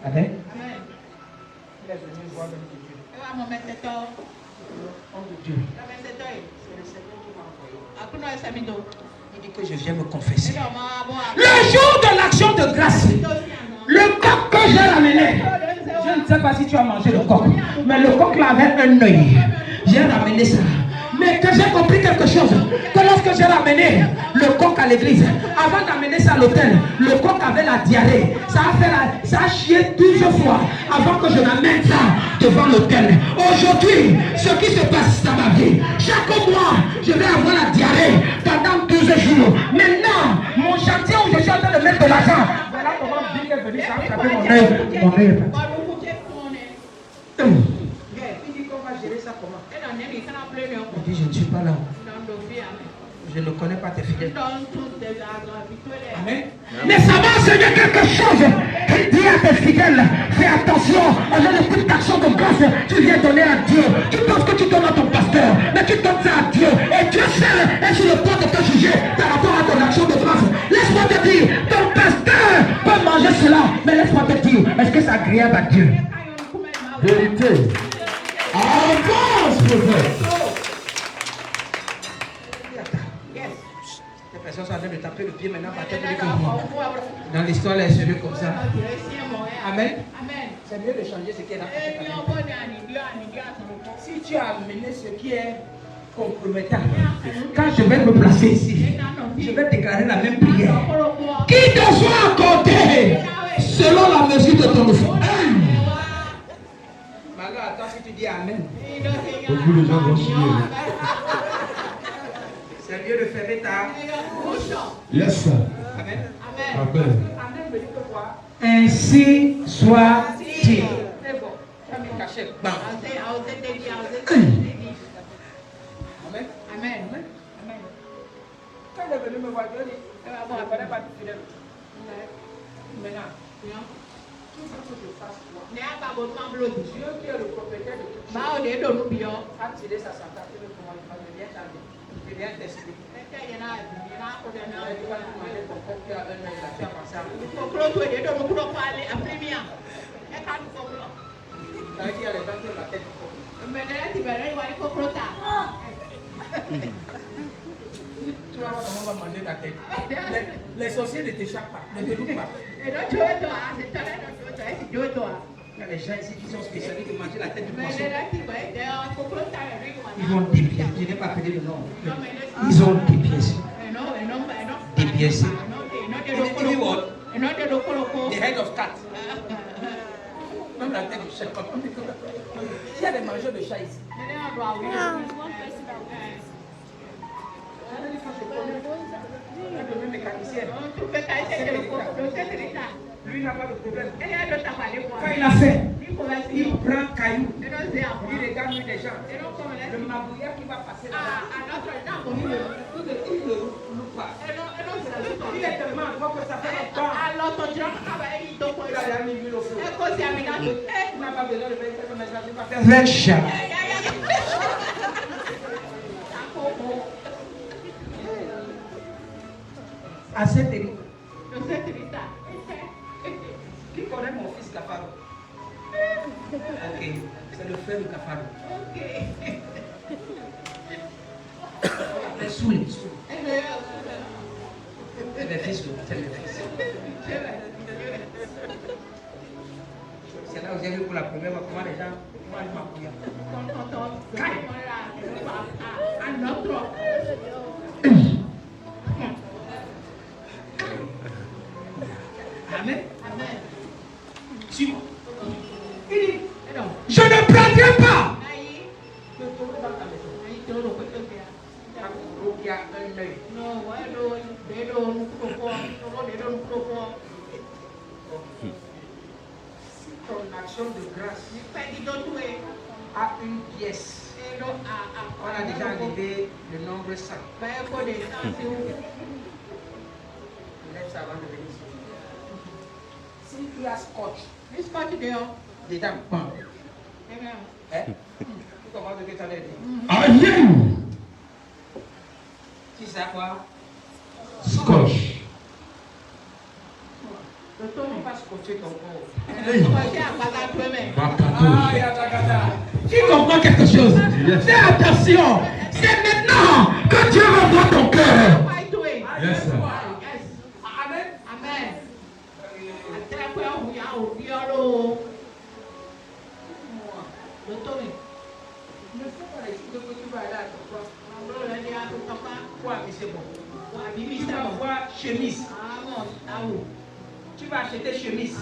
Amen. Il est venu voir l'homme de Dieu. L'homme de Dieu. C'est le Seigneur qui m'a envoyé. Il dit que je viens me confesser. Le jour de l'action de grâce, le coq que j'ai ramené, je ne sais pas si tu as mangé le coq, mais le coq là avait un œil. J'ai ramené ça. Mais que j'ai compris quelque chose, que lorsque j'ai ramené le coq à l'église, avant d'amener ça à l'hôtel, le coq avait la diarrhée. Ça a chié 12 fois avant que je n'amène ça devant l'hôtel. Aujourd'hui, ce qui se passe dans ma vie, chaque mois, je vais avoir la diarrhée pendant 12 jours. Maintenant, mon chantier où je suis en train de mettre de l'argent, voilà comment Bill est venu, ça a frappé mon œil. Mon œil. Il dit qu'on va gérer ça comment? Il dit, je ne suis pas là. Je ne connais pas tes fidèles. Amen. Mais ça va enseigner quelque chose. Il dit à tes fidèles, fais attention, au lieu de toute action de grâce, tu viens donner à Dieu. Tu penses que tu donnes à ton pasteur, mais tu donnes ça à Dieu. Et Dieu seul est sur le point de te juger par rapport à ton action de grâce. Laisse-moi te dire, ton pasteur peut manger cela, mais laisse-moi te dire, est-ce que c'est agréable à Dieu? Vérité. Avance, prophète. Les personnes sont en train de taper le pied maintenant par tête dans l'histoire, les sérieux comme ça. Amen. C'est mieux de changer ce qui est là. Si tu as amené ce qui est compromettant, quand je vais me placer ici, je vais déclarer la même prière. Qui te soit accordé selon la mesure de ton offrande. Malgré à toi, si tu dis Amen. Beaucoup de gens vont signer. lieu de fermer ta. Yes, sir. Amen. Amen. Amen veut dire que quoi? Ainsi soit-il. C'est bon. Ça me cachait. Bam. Amen. Amen. Quand il est venu me voir, je lui ai dit, bon, je ne connais pas du fidèle. Maintenant, tout ce que je fasse, Dieu qui est le propriétaire de tout a tiré sa sentence de comment il va bien t'amener. Je viens t'expliquer. Tu vas demander ton corps qui a un œil là, tu as pensé à moi. Ça veut dire qu'il y a les gens qui ont la tête du corps. Tu vas voir comment on va manger ta tête. Les sorciers ne t'échappent pas, ne te loupent pas. Il y a des gens ici qui sont spécialistes de manger la tête du poisson. Ils ont dépiécé. Je n'ai pas appelé le nom. Ils ont dépiécé. Dépiécé. The head of cat. Même la tête du chef. Il y a des mangeurs de chat ici. Le mécanicien. Lui n'a pas de problème. Quand il a fait, il prend caillou. Il regarde les gens. Le mabouillard qui va passer là. Il ne loupe pas. Il est tellement grand que ça fait longtemps. Il a jamais vu le feu. Il n'a pas besoin de faire une message. Il va faire lèche. À cette époque. Qui connaît mon fils Cafaro? Ok, c'est le frère de Cafaro. On l'appelle Souli. C'est le fils. C'est là où j'ai vu pour la première fois comment les gens m'appuient. Amen. Suis-moi. Il dit, je ne prendrai pas. Il y a un œil. Si ton action de grâce a une pièce, on a déjà arrivé le nombre 100. Lève ça avant de venir ici. Si tu as scotch dedans, bon. Hein? Tu comprends ce que tu avais dit? Aïe! Tu sais quoi? Scotch. Ne tourne pas scotcher ton corps. Hey. Tu comprends quelque chose? Fais attention. C'est maintenant que Dieu va voir ton cœur. Yes, sir. Amen. Ne fais pas les choses que tu vas aller à ton papa. Quoi, c'est bon. Tu vas voir chemise. Tu vas acheter chemise.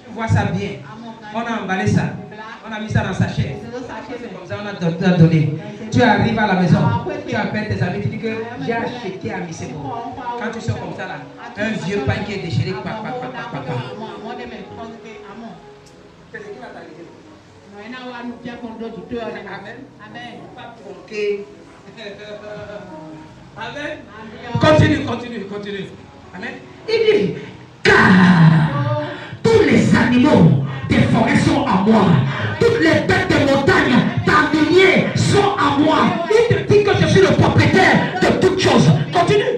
Tu vois ça bien. On a emballé ça. On a mis ça dans sa chair. Comme ça, on a donné. Tu arrives à la maison. Tu appelles tes amis. Tu dis que j'ai acheté à Misebo. Quand tu sors comme ça, là, un vieux pain qui est déchiré. Papa. C'est ce qui va t'arriver. Amen. Pas tronquer. Amen. Continue. Amen. Il dit, car tous les animaux des forêts sont à moi. Toutes les bêtes des montagnes, d'arminiers sont à moi. Il te dit que je suis le propriétaire de toutes choses. Continue.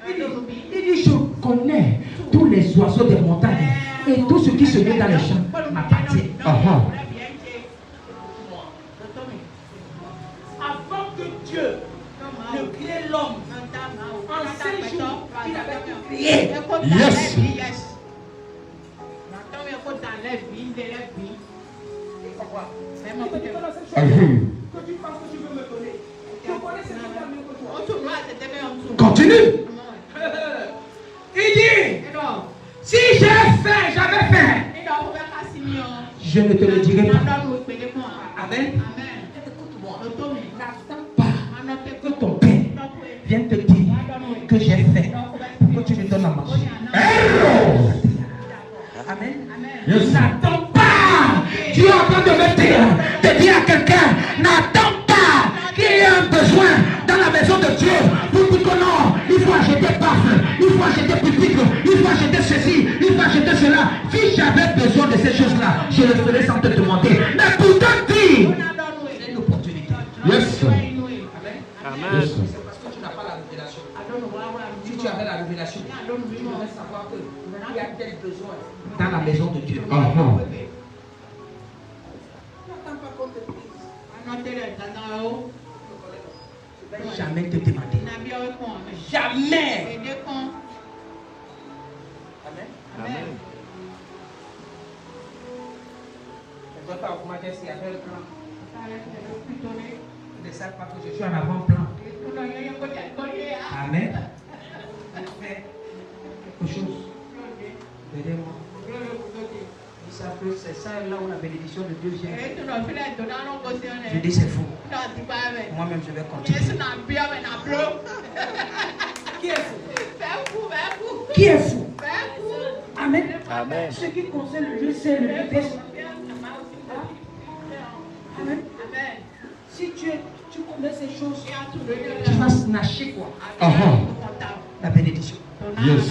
Il dit, je connais tous les oiseaux des montagnes et tout ce qui se met dans les champs m'appartient. Avant que Dieu ne crée l'homme, en 5 jours, il avait tout créé. Yes. Continue. Il dit, si j'avais fait, je ne te le dirai pas. Amen. Écoute-moi. N'attends pas que ton père vient te dire que j'ai fait pour que tu lui donnes à manger. Hello. Amen. Yes. N'attends pas. Dieu est en train de me dire à quelqu'un, n'attends pas qu'il y ait un besoin dans la maison de Dieu pour dire que non, il faut acheter baffle, il faut acheter pupitre, il faut acheter ceci, il faut acheter cela. Si j'avais besoin de ces choses-là, je le ferais sans te demander. Mais pourtant dire, c'est une opportunité. Yes, sir. Amen. Amen. Yes, sir. C'est parce que tu n'as pas la révélation. Si tu avais la révélation, tu devrais savoir qu'il y a tel besoin dans la maison de Dieu. Uh-huh. Jamais te demander. Jamais. Amen. Amen. Je ne dois pas augmenter s'il y avait un plan. Ils ne savent pas que je suis en avant-plan. Amen. Fais quelque chose. Aidez-moi. Ils savent que c'est ça là où la bénédiction de Dieu vient. Je dis c'est faux. Moi-même je vais continuer. Qui est fou? Qui est fou? Amen. Amen. Ce qui concerne le Dieu, c'est le bébé. Amen. Si tu connais ces choses, tu vas snatcher quoi? Uh-huh. La bénédiction. Yes.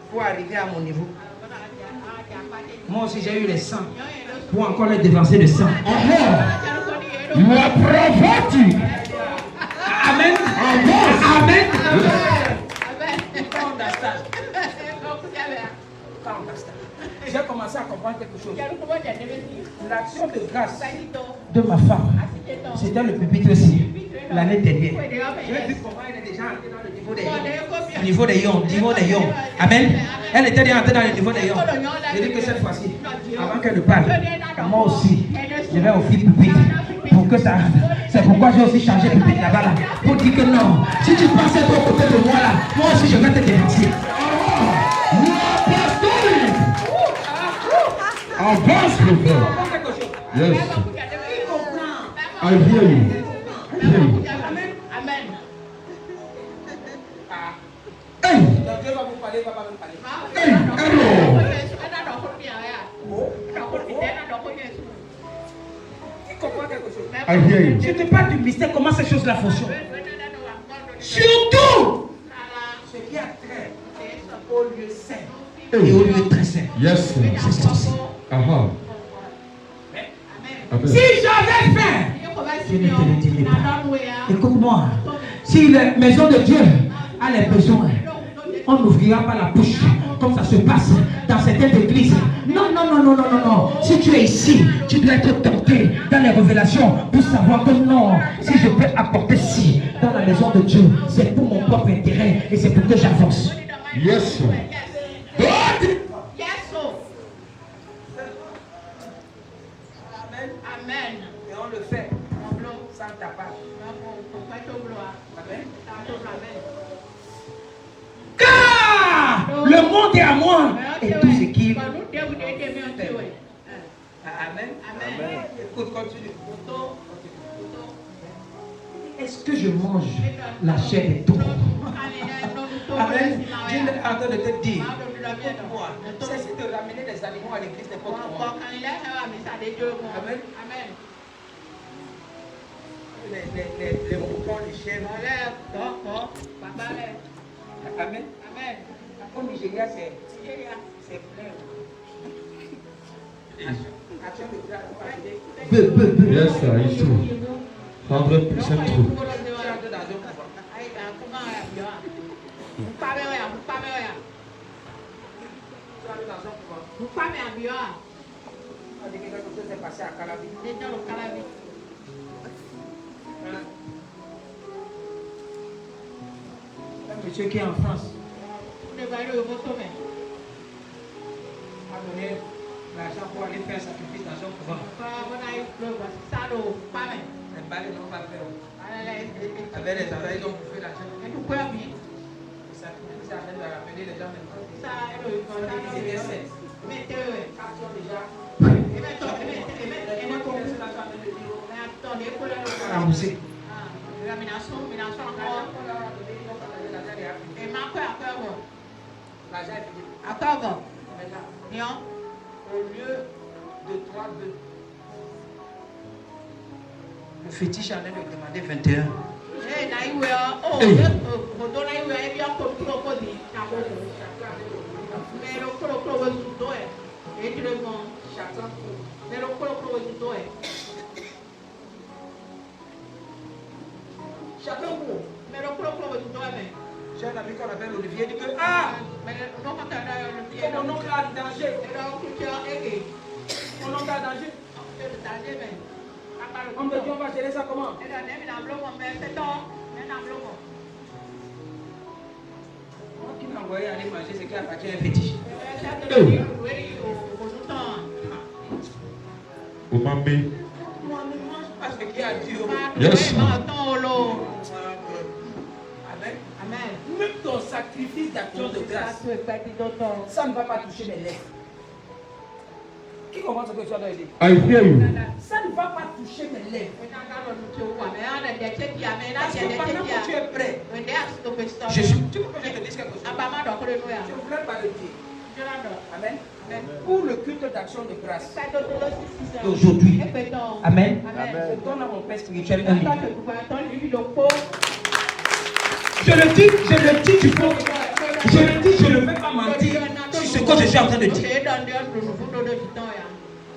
Il faut arriver à mon niveau. Moi aussi j'ai eu les 100 pour encore les dévancer de 100. Uh-huh. You are prophetic. Amen. Amen. J'ai commencé à comprendre quelque chose. L'action de grâce de ma femme, c'était le pupitre aussi, l'année dernière. J'ai vu comment elle est déjà entrée dans le niveau des yons. Niveau des yons. Amen. Elle était déjà entrée dans le niveau des yons. Je dis que cette fois-ci, avant qu'elle ne parle, moi aussi, je vais offrir pupitre pour que ça. C'est pourquoi j'ai aussi changé de pupitre là-bas là. Pour dire que non, si tu passes à côté de moi là, moi aussi je vais te dénoncer. You are apostolic. Avance, mon frère. Yes. I hear you. I hear you. Hey. Donc Dieu va vous parler, il va pas me parler. Hey. Hello. Tu comprends quelque chose? I hear you. Je te parle du mystère, comment ces choses-là fonctionnent. Surtout ce qui a trait au lieu saint et au lieu très saint. Yes, sir. C'est ceci. Uh-huh. Amen. Si j'avais faim, je ne te le dirai pas. Écoute-moi, si la maison de Dieu a les besoins, on n'ouvrira pas la bouche comme ça se passe dans certaines églises. Non, non, non, non, non, non, non. Si tu es ici, tu dois être tenté dans les révélations pour savoir que non, si je peux apporter ci dans la maison de Dieu, c'est pour mon propre intérêt et c'est pour que j'avance. Yes, sir. God. Amen. Et on le fait sans tapage. Amen. Car le monde est à moi et tout ce qui est. Amen. Amen. Écoute, continue. Est-ce que je mange la chair des taureaux? Amen. Dieu est en train de te dire, moi, cesse de ramener les animaux à l'église des pauvres. Amen. Les moutons, les chèvres. Amen. Au Nigeria, c'est plein. Action de grâce. Yes, sir. It's true. 100% true. Un monsieur qui est en France a donné l'argent pour aller faire un sacrifice dans son couvent. Les balais n'ont pas fait. Avec les enfants, ils ont bouffé l'argent. Le sacrifice amène à rappeler les gens maintenant. Au lieu de 3 2. Le fétiche en train de demander 21. Chacun vous. J'ai un ami qu'on appelle Olivier, dit que mon oncle a danger. Mon oncle a danger. On me dit on va gérer ça comment? Moi qui m'a envoyé aller manger ce qui appartient à un fétiche. Vous m'aimez? Parce que qui a dit Yes. Amen. Même ton sacrifice d'action de grâce, ça ne va pas toucher mes lèvres. Qui comprend ce que tu as dit? I hear you. Ça ne va pas toucher mes lèvres. Parce que pendant que tu es prêt, je suis. Tu veux que je te dise quelque chose? Je voulais parler de Dieu. Amen. Pour le culte d'action de grâce d'aujourd'hui. Amen. Je donne à mon père spirituel un livre. Je le dis, tu peux. Je le dis, je ne vais pas mentir sur ce que je suis en train de dire.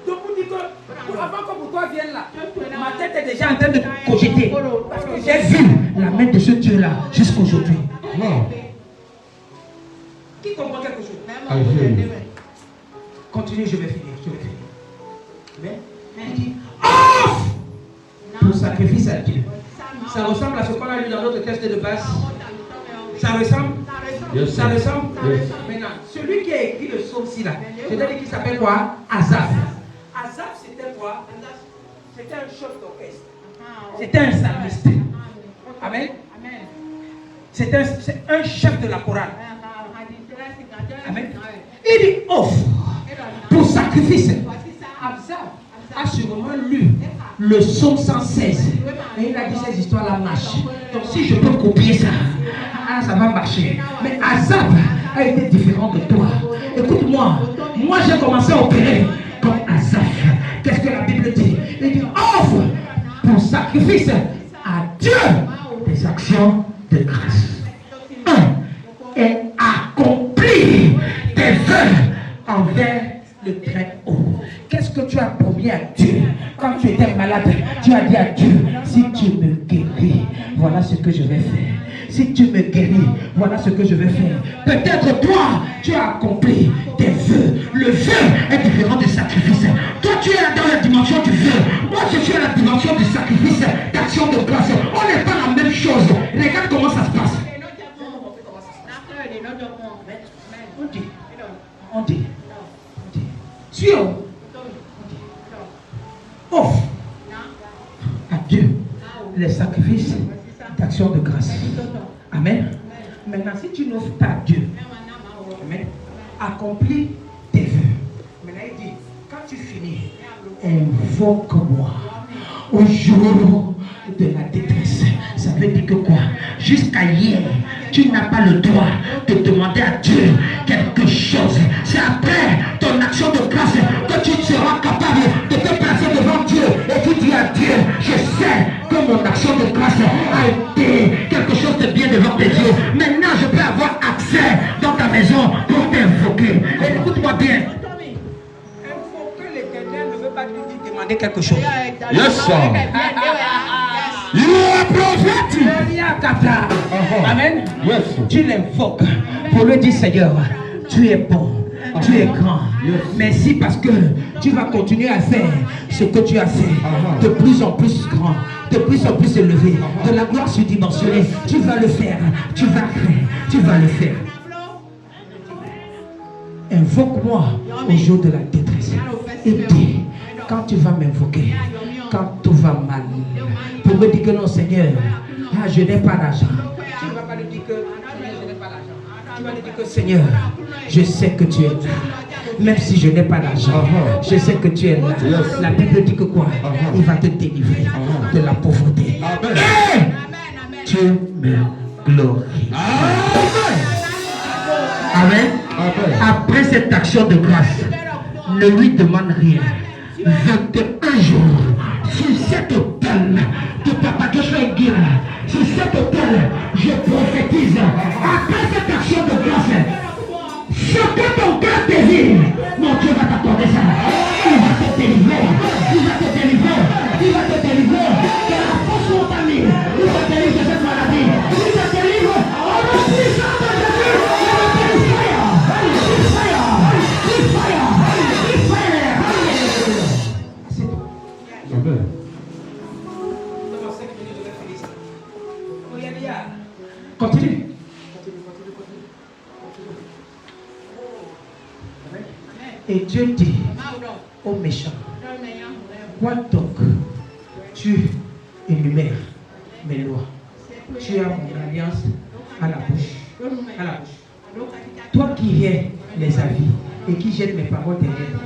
Donc vous dites que avant que vous vienne là, ma tête est déjà en train de cogiter. Parce que j'ai vu la main de ce Dieu-là jusqu'aujourd'hui. Non. Qui comprend quelque chose? I hear you. Continue, je vais finir. Mais il dit off pour sacrifice à Dieu. Ça ressemble à ce qu'on a lu dans notre texte de base. Ça ressemble? Yes, Ça ressemble? Yes. Maintenant, celui qui a écrit le psaume-ci là, je t'ai dit qu'il s'appelle quoi? Asaph. Asaph, c'était quoi? C'était un chef d'orchestre. C'était un psalmiste. Amen. C'est un chef de la chorale. Amen. Il dit offre pour sacrifice. Asaph a sûrement lu le psaume 116 et il a dit ces histoires-là marchent. Donc si je peux copier ça, ça va marcher. Mais Asaph a été différent de toi. Écoute-moi, moi j'ai commencé à opérer comme Asaph. Qu'est-ce que la Bible dit? Il dit offre pour sacrifice à Dieu des actions de grâce. Et accomplis tes vœux envers le Très-Haut. Qu'est-ce que tu as promis à Dieu? Quand tu étais malade, tu as dit à Dieu, si tu me guéris, voilà ce que je vais faire. Si tu me guéris, voilà ce que je vais faire. Peut-être toi, tu as accompli tes vœux. Le vœu est différent du sacrifice. Toi, tu es dans la dimension du vœu. Moi, je suis à la dimension du sacrifice, d'action de grâce. On n'est pas la même chose. Regarde comment ça se passe. On dit. Dieu offre à Dieu les sacrifices d'action de grâce. Amen. Maintenant, si tu n'offres pas à Dieu, amen, accomplis tes vœux. Maintenant, il dit, quand tu finis, invoque-moi au jour de la détresse. Ça veut dire que quoi? Jusqu'à hier, tu n'as pas le droit de demander à Dieu quelque chose. C'est après ton action de grâce que tu seras capable de te placer devant Dieu et tu dis à Dieu, je sais que mon action de grâce a été quelque chose de bien devant tes yeux. Maintenant, je peux avoir accès dans ta maison pour t'invoquer. Et écoute-moi bien. Invoquer l'Éternel ne veut pas lui demander quelque chose. Yes, sir. You are a prophet. Amen. Yes. Tu l'invoques pour lui dire, Seigneur, tu es bon, tu es grand. Merci parce que tu vas continuer à faire ce que tu as fait de plus en plus grand, de plus en plus élevé, de la gloire surdimensionnée. Tu vas le faire, tu vas le faire. Invoque-moi au jour de la détresse. Et dis, quand tu vas m'invoquer, quand tout va mal, pour me dire que non, Seigneur, je n'ai pas d'argent. Tu ne vas pas lui dire que je n'ai pas d'argent. Tu vas lui dire que Seigneur, je sais que tu es là. Même si je n'ai pas d'argent, je sais que tu es là. La Bible dit que quoi? Il va te délivrer de la pauvreté. Dieu me glorifie. Amen. Après cette action de grâce, ne lui demande rien. 21 jours sur cet hôtel de Papa Joshua Guira, sur cet hôtel, je prophétise. Après cette action de grâce, ce que ton cœur désire, mon Dieu va t'accorder ça. Il va te délivrer. Il va te délivrer. Il va te délivrer de la fausse montagne. Il va te délivrer de cette maladie. Il va te délivrer. Oh mon puissant de Jésus. Il va te délivrer. Continue. Et Dieu dit aux méchants, quoi donc tu énumères mes lois? Tu as mon alliance à la bouche. À la bouche. Toi qui hais les avis et qui jettes mes paroles derrière.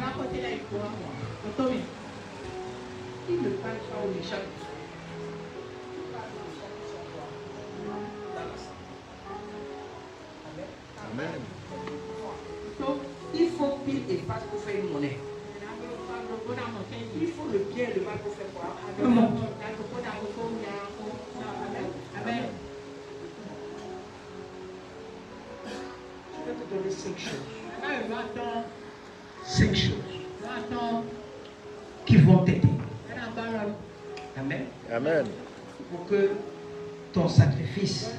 Il ne parle pas aux méchants. Amen. Donc, il faut pile et face pour faire une monnaie. Il faut le bien et le mal pour faire quoi? Un monde. Amen. Je vais te donner 5 choses. 5 choses qui vont t'aider. Amen. Amen. Pour que ton sacrifice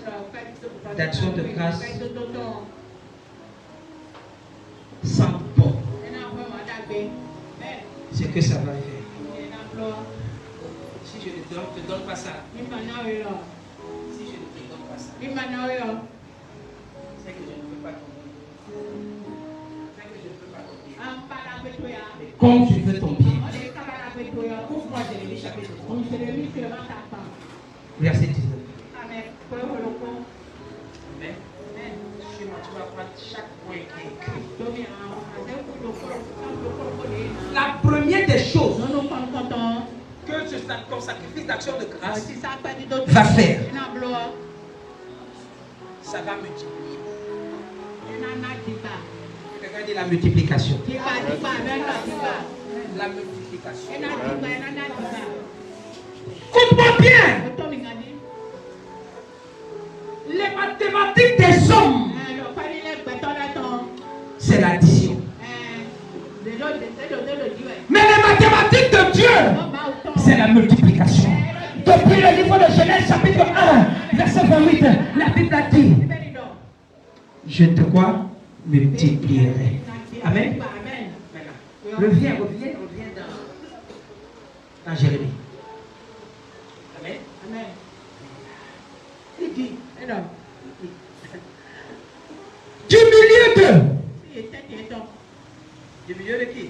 d'action de grâce sente bon. C'est que ça va faire. Si je ne te donne pas ça, si je ne te donne pas ça, c'est que je ne peux pas tomber. Comme tu veux tomber, ouvre-moi Jérémie chapitre 3. Verset 19. Amen. Tu vas prendre chaque point qui est écrit. La première des choses que ton sacrifice d'action de grâce va faire, ça va multiplier. Regardez la multiplication. La multiplication. Écoute-moi bien. Les mathématiques des hommes, c'est l'addition. Mais les mathématiques de Dieu, c'est la multiplication. Depuis le livre de Genèse chapitre 1, verset 28, la Bible a dit, je te quoi? Multiplierai. Amen. Reviens dans Jérémie. Amen. Il dit, du milieu de qui?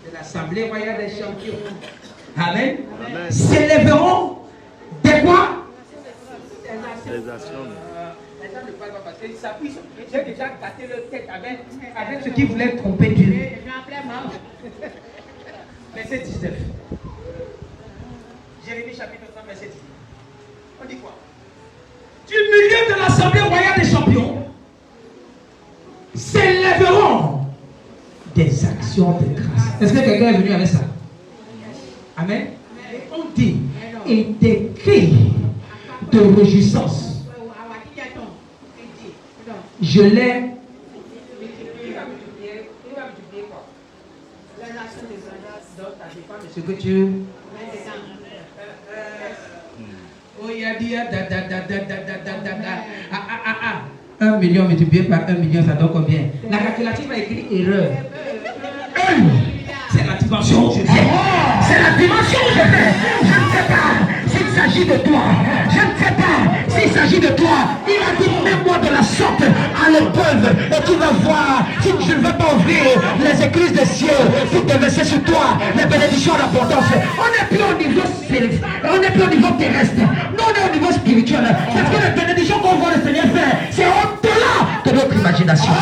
De l'Assemblée royale des champions. Amen. S'élèveront des quoi? Des actions. Les gens ne parlent pas parce qu'ils s'appuient. J'ai déjà gâté leur tête avec ce qui voulait tromper Dieu. Verset 19. Jérémie chapitre 3, verset 19. On dit quoi? Du milieu de l'Assemblée royale des champions s'élèveront des actions de grâce. Est-ce que quelqu'un est venu avec ça? Amen. Et on dit, et des cris de réjouissance. Je l'ai. Ce que tu. Oh, il a dit 1 million multiplié par 1 million, ça donne combien? La calculatrice a écrit erreur. C'est la dimension où je fais. C'est la dimension où je fais. Je ne sais pas s'il s'agit de toi. Je ne sais pas s'il s'agit de toi. Il a dit, mets-moi de la sorte à l'épreuve et tu vas voir si je ne veux pas ouvrir les écluses des cieux pour te verser sur toi les bénédictions d'abondance. On n'est plus au niveau spirituel, on n'est plus au niveau terrestre. Nous, on est au niveau spirituel. Parce que les bénédictions qu'on voit le Seigneur faire, c'est au-delà de notre imagination.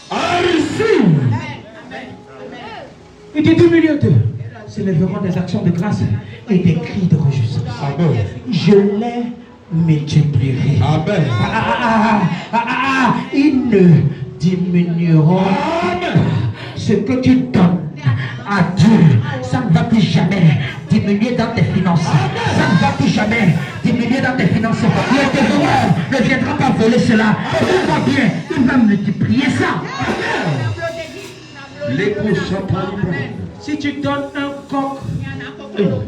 Amen. Il dit du milieu d'eux s'élèveront des actions de grâce et des cris de réjouissance. Je l'ai multiplieront. Amen. Ils ne diminueront pas. Ce que tu donnes à Dieu, ça ne va plus jamais diminuer dans tes finances. Ça ne va plus jamais diminuer dans tes finances. Le dévoreur ne viendra pas voler cela. Tout va bien, il va multiplier ça. Les prochains parlent. Si tu donnes un coq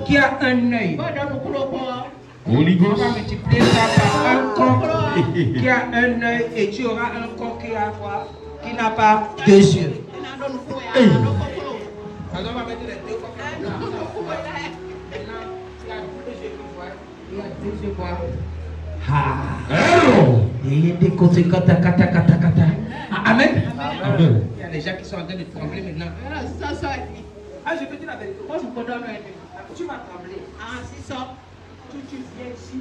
qui a un œil, Holy on Ghost. va multiplier ça par un coq qui a un œil et tu auras un coq qui a quoi? Qui n'a pas deux yeux. Alors on va mettre les deux coqs là. Maintenant, il y a deux yeux qui voient, il y a deux yeux quoi? Hello. Il y a des côtés kata. Amen. Amen. Il y a des gens qui sont en train de trembler maintenant. Ah, je peux dire la vérité. Tu vas trembler. Tu viens ici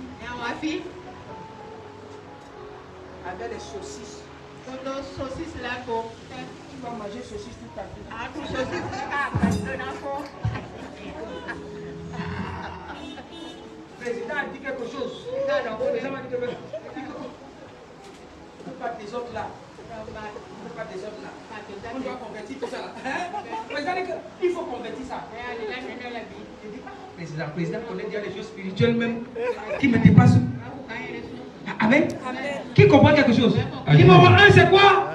avec les saucisses. Tu vas manger saucisses toute ta vie. Le président a dit quelque chose. Le président a dit quelque chose. Ne pas des autres là. Ne pas des autres là. On doit convertir tout ça là. Le président dit qu'il faut convertir ça. Président connaît déjà les choses spirituelles même qui me dépassent. Amen. Qui comprend quelque chose? Numéro 1, c'est quoi?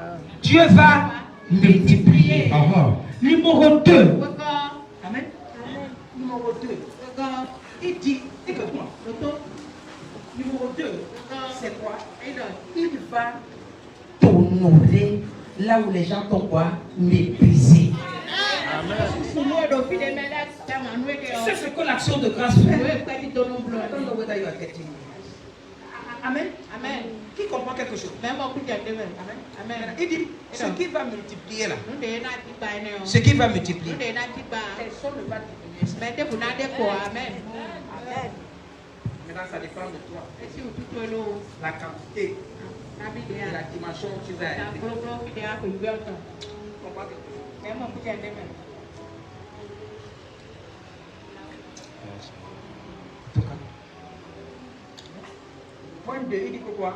Dieu va multiplier. Numéro 2. Amen. Numéro 2. Il dit, écoute-moi. Numéro 2, c'est quoi? Il va t'honorer là où les gens t'ont quoi? Méprisé. C'est ce que l'action de grâce fait. Amen. Qui comprend quelque chose? Amen. Il dit, ce qui va multiplier là, ce qui va multiplier, personne ne va diminuer. Amen. Maintenant, ça dépend de toi. La quantité et la dimension où tu vas aller. Point 2, il dit que quoi?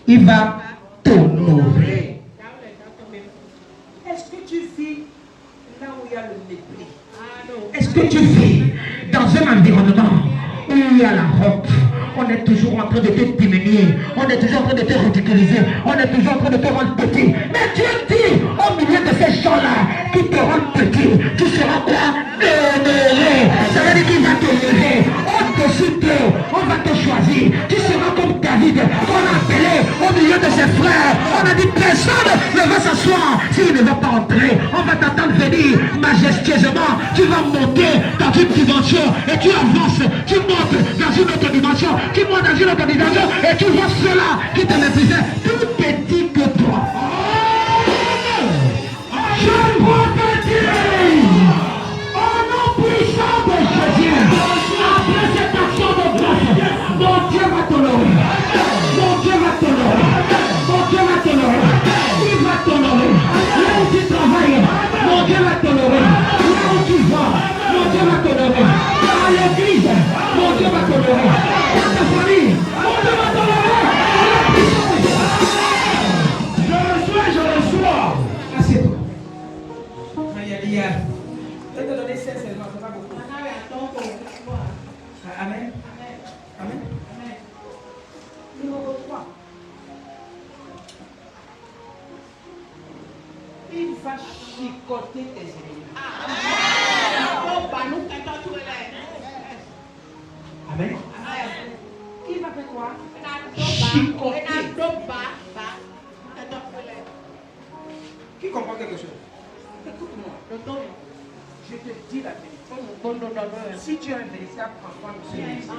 Il va t'honorer. Est-ce que tu vis là où il y a le mépris? Est-ce que tu vis dans un environnement où il y a la honte? On est toujours en train de te diminuer. On est toujours en train de te ridiculiser. On est toujours en train de te rendre petit. Mais Dieu dit, au milieu de ces gens-là qui te rendent petit, tu seras quoi? Honoré. Ça veut dire qu'il va t'honorer. Au-dessus d'eux, on va te choisir. Tu seras comme David, qu'on a appelé au milieu de ses frères. On a dit, personne ne va s'asseoir s'il ne va pas entrer. On va t'attendre venir majestueusement. Tu vas monter dans une dimension et tu avances. Tu montes dans une autre dimension. Tu montes dans une autre dimension et tu vois ceux-là qui te méprisaient plus petit que toi. Je prophétise au nom puissant de Jésus. Après cette action de grâce, mon Dieu va t'honorer. Mon Dieu va t'honorer. Mon Dieu va t'honorer. Il va t'honorer. Là où tu travailles, mon Dieu va t'honorer. Là où tu vas, mon Dieu va t'honorer. À l'église, mon Dieu va t'honorer. Dans ta famille, mon Dieu va t'honorer. Je reçois. Assieds-toi. Aïe. Je vais te donner 16 seulement, c'est pas beaucoup. Amen. Numéro 3. Il va chicoter tes ennemis. Amen. Il va faire quoi? Chicoter. Qui comprend quelque chose? Écoute-moi. Je te dis la vérité. Si tu es un véritable enfant de Jésus,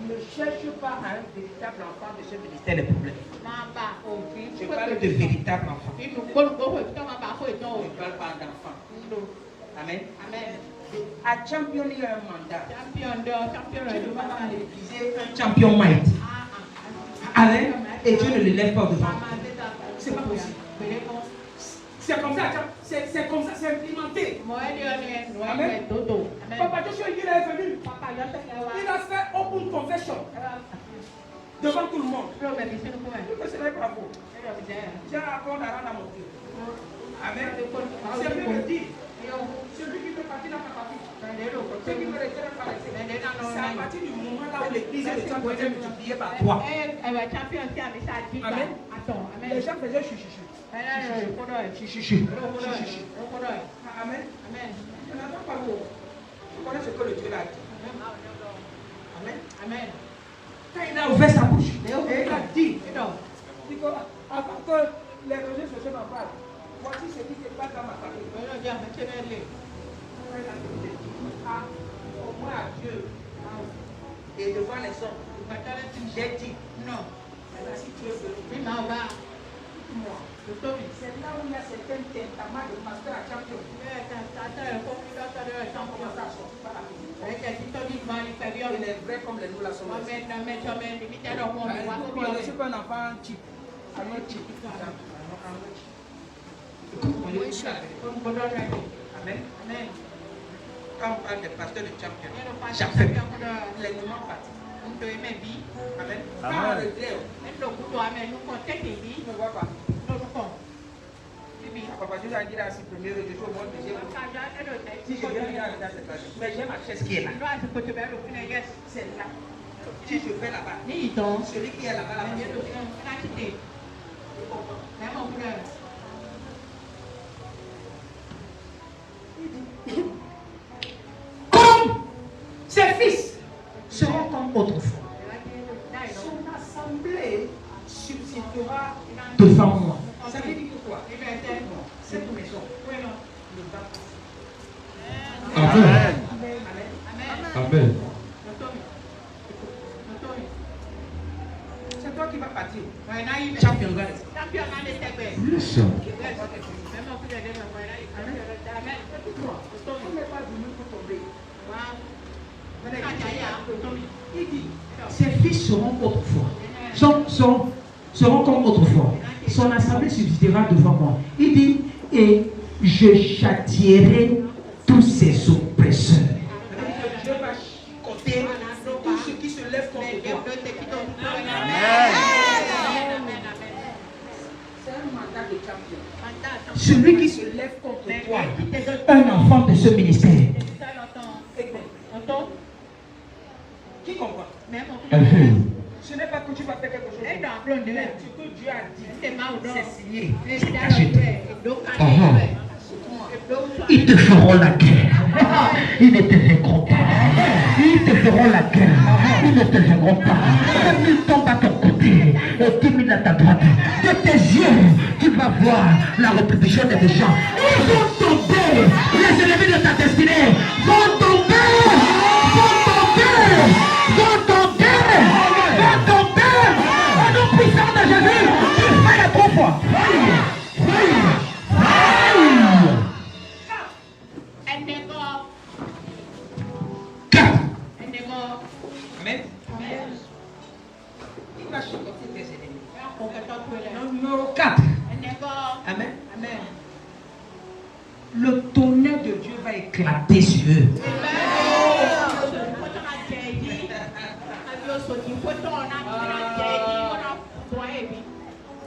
ne cherche pas à un véritable enfant de ce ministère des problèmes. Je parle de véritable enfant. Je ne parle pas d'enfant. Amen. À champion, il y a un mandat. Tu ne vas pas mépriser un champion might. Amen. Et Dieu ne le lève pas devant. C'est pas possible. C'est comme ça, c'est implémenté. Amen. Papa Joshua, il est venu. Il a fait open confession devant tout le monde. C'est bravo. J'ai un accord d'arrêt à mon Dieu. Amen. C'est mieux de dire. Celui qui peut partir dans ta partie. Celui qui peut rester dans ta partie. C'est à partir du moment là où l'église est multipliée par 3. Amen. Les gens faisaient chuchichu. Chichichu. Amen. Je n'entends pas vous. Je connais ce que le Dieu a dit. Amen. Quand il a ouvert sa bouche, et il a dit, avant que les réseaux sociaux n'en parlent, voici ce qui se passe dans ma famille. Au moins à Dieu et devant les hommes, j'ai dit non. Si tu es venu, moi. C'est là où il y a certains tentaments de pasteur à champion. Il est vrai comme les nous la sommes. Je suis pas un enfant cheap. Un autre cheap. Amen. Quand on parle des pasteurs de champion, j'appelle les moments partis. Amen. Quand on regrette, ne vois pas. Papa Dieu a dit là, si premier, je suis au monde deuxième. Si je viens regarder dans cette place, mais j'ai ma chaise qui est là. C'est là. Si je vais là-bas, celui qui est là-bas, comme ses fils seront comme autrefois, son assemblée subsistera devant moi. Ça veut dire quoi? Cette maison ne va pas. Amen. Amen. C'est toi qui vas partir. Champion, Yes. Il dit, ses fils seront autrefois. Seront comme autrefois. Son assemblée subsistera devant moi. Il dit, et je châtierai tous ses oppresseurs. Dieu va chicoter tous ceux qui se lèvent contre toi. C'est un mandat de champion. Celui qui se lève contre toi, un enfant de ce ministère. Qui comprend? Ce n'est pas que tu vas faire quelque chose. Ce que Dieu a dit, c'est signé. C'est acheté. Ils te feront la guerre. Ils ne te verront pas. Ils te feront la guerre. Ils ne te verront pas. Ils tombent à ton côté et tu mets à ta droite. De tes yeux, tu vas voir la rétribution des gens. Ils vont tomber. Les ennemis de ta destinée vont tomber. Puissant de Jésus, il fait la 3 fois. Amen. Il va chicoter tes ennemis. Numéro 4. Amen. Le tonnerre de Dieu va éclater sur eux.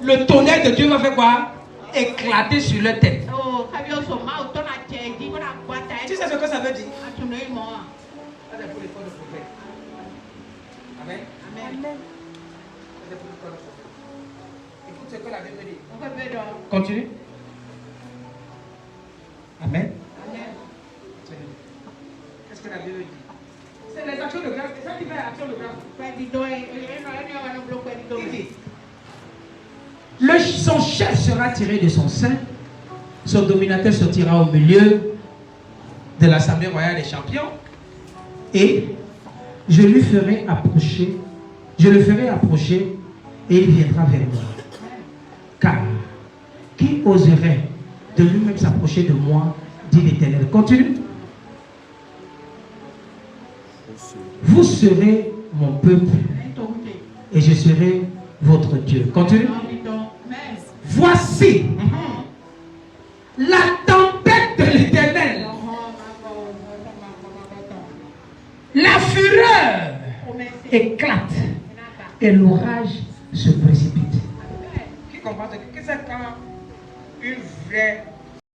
Le tonnerre de Dieu va faire quoi? Éclater sur leur tête. Tu sais ce que ça veut dire? Amen. Écoute ce que la Bible dit. Continue. Amen. Qu'est-ce que la Bible dit? C'est les actions de grâce. C'est ça qui fait l'action de grâce. Il dit, son chef sera tiré de son sein, son dominateur sortira au milieu de l'Assemblée royale des champions, et je le ferai approcher et il viendra vers moi. Car qui oserait de lui-même s'approcher de moi, dit l'Éternel. Continue. Vous serez mon peuple et je serai votre Dieu. Continue. Voici la tempête de l'Éternel, la fureur éclate et l'orage se précipite. Qui comprend ce que c'est quand une vraie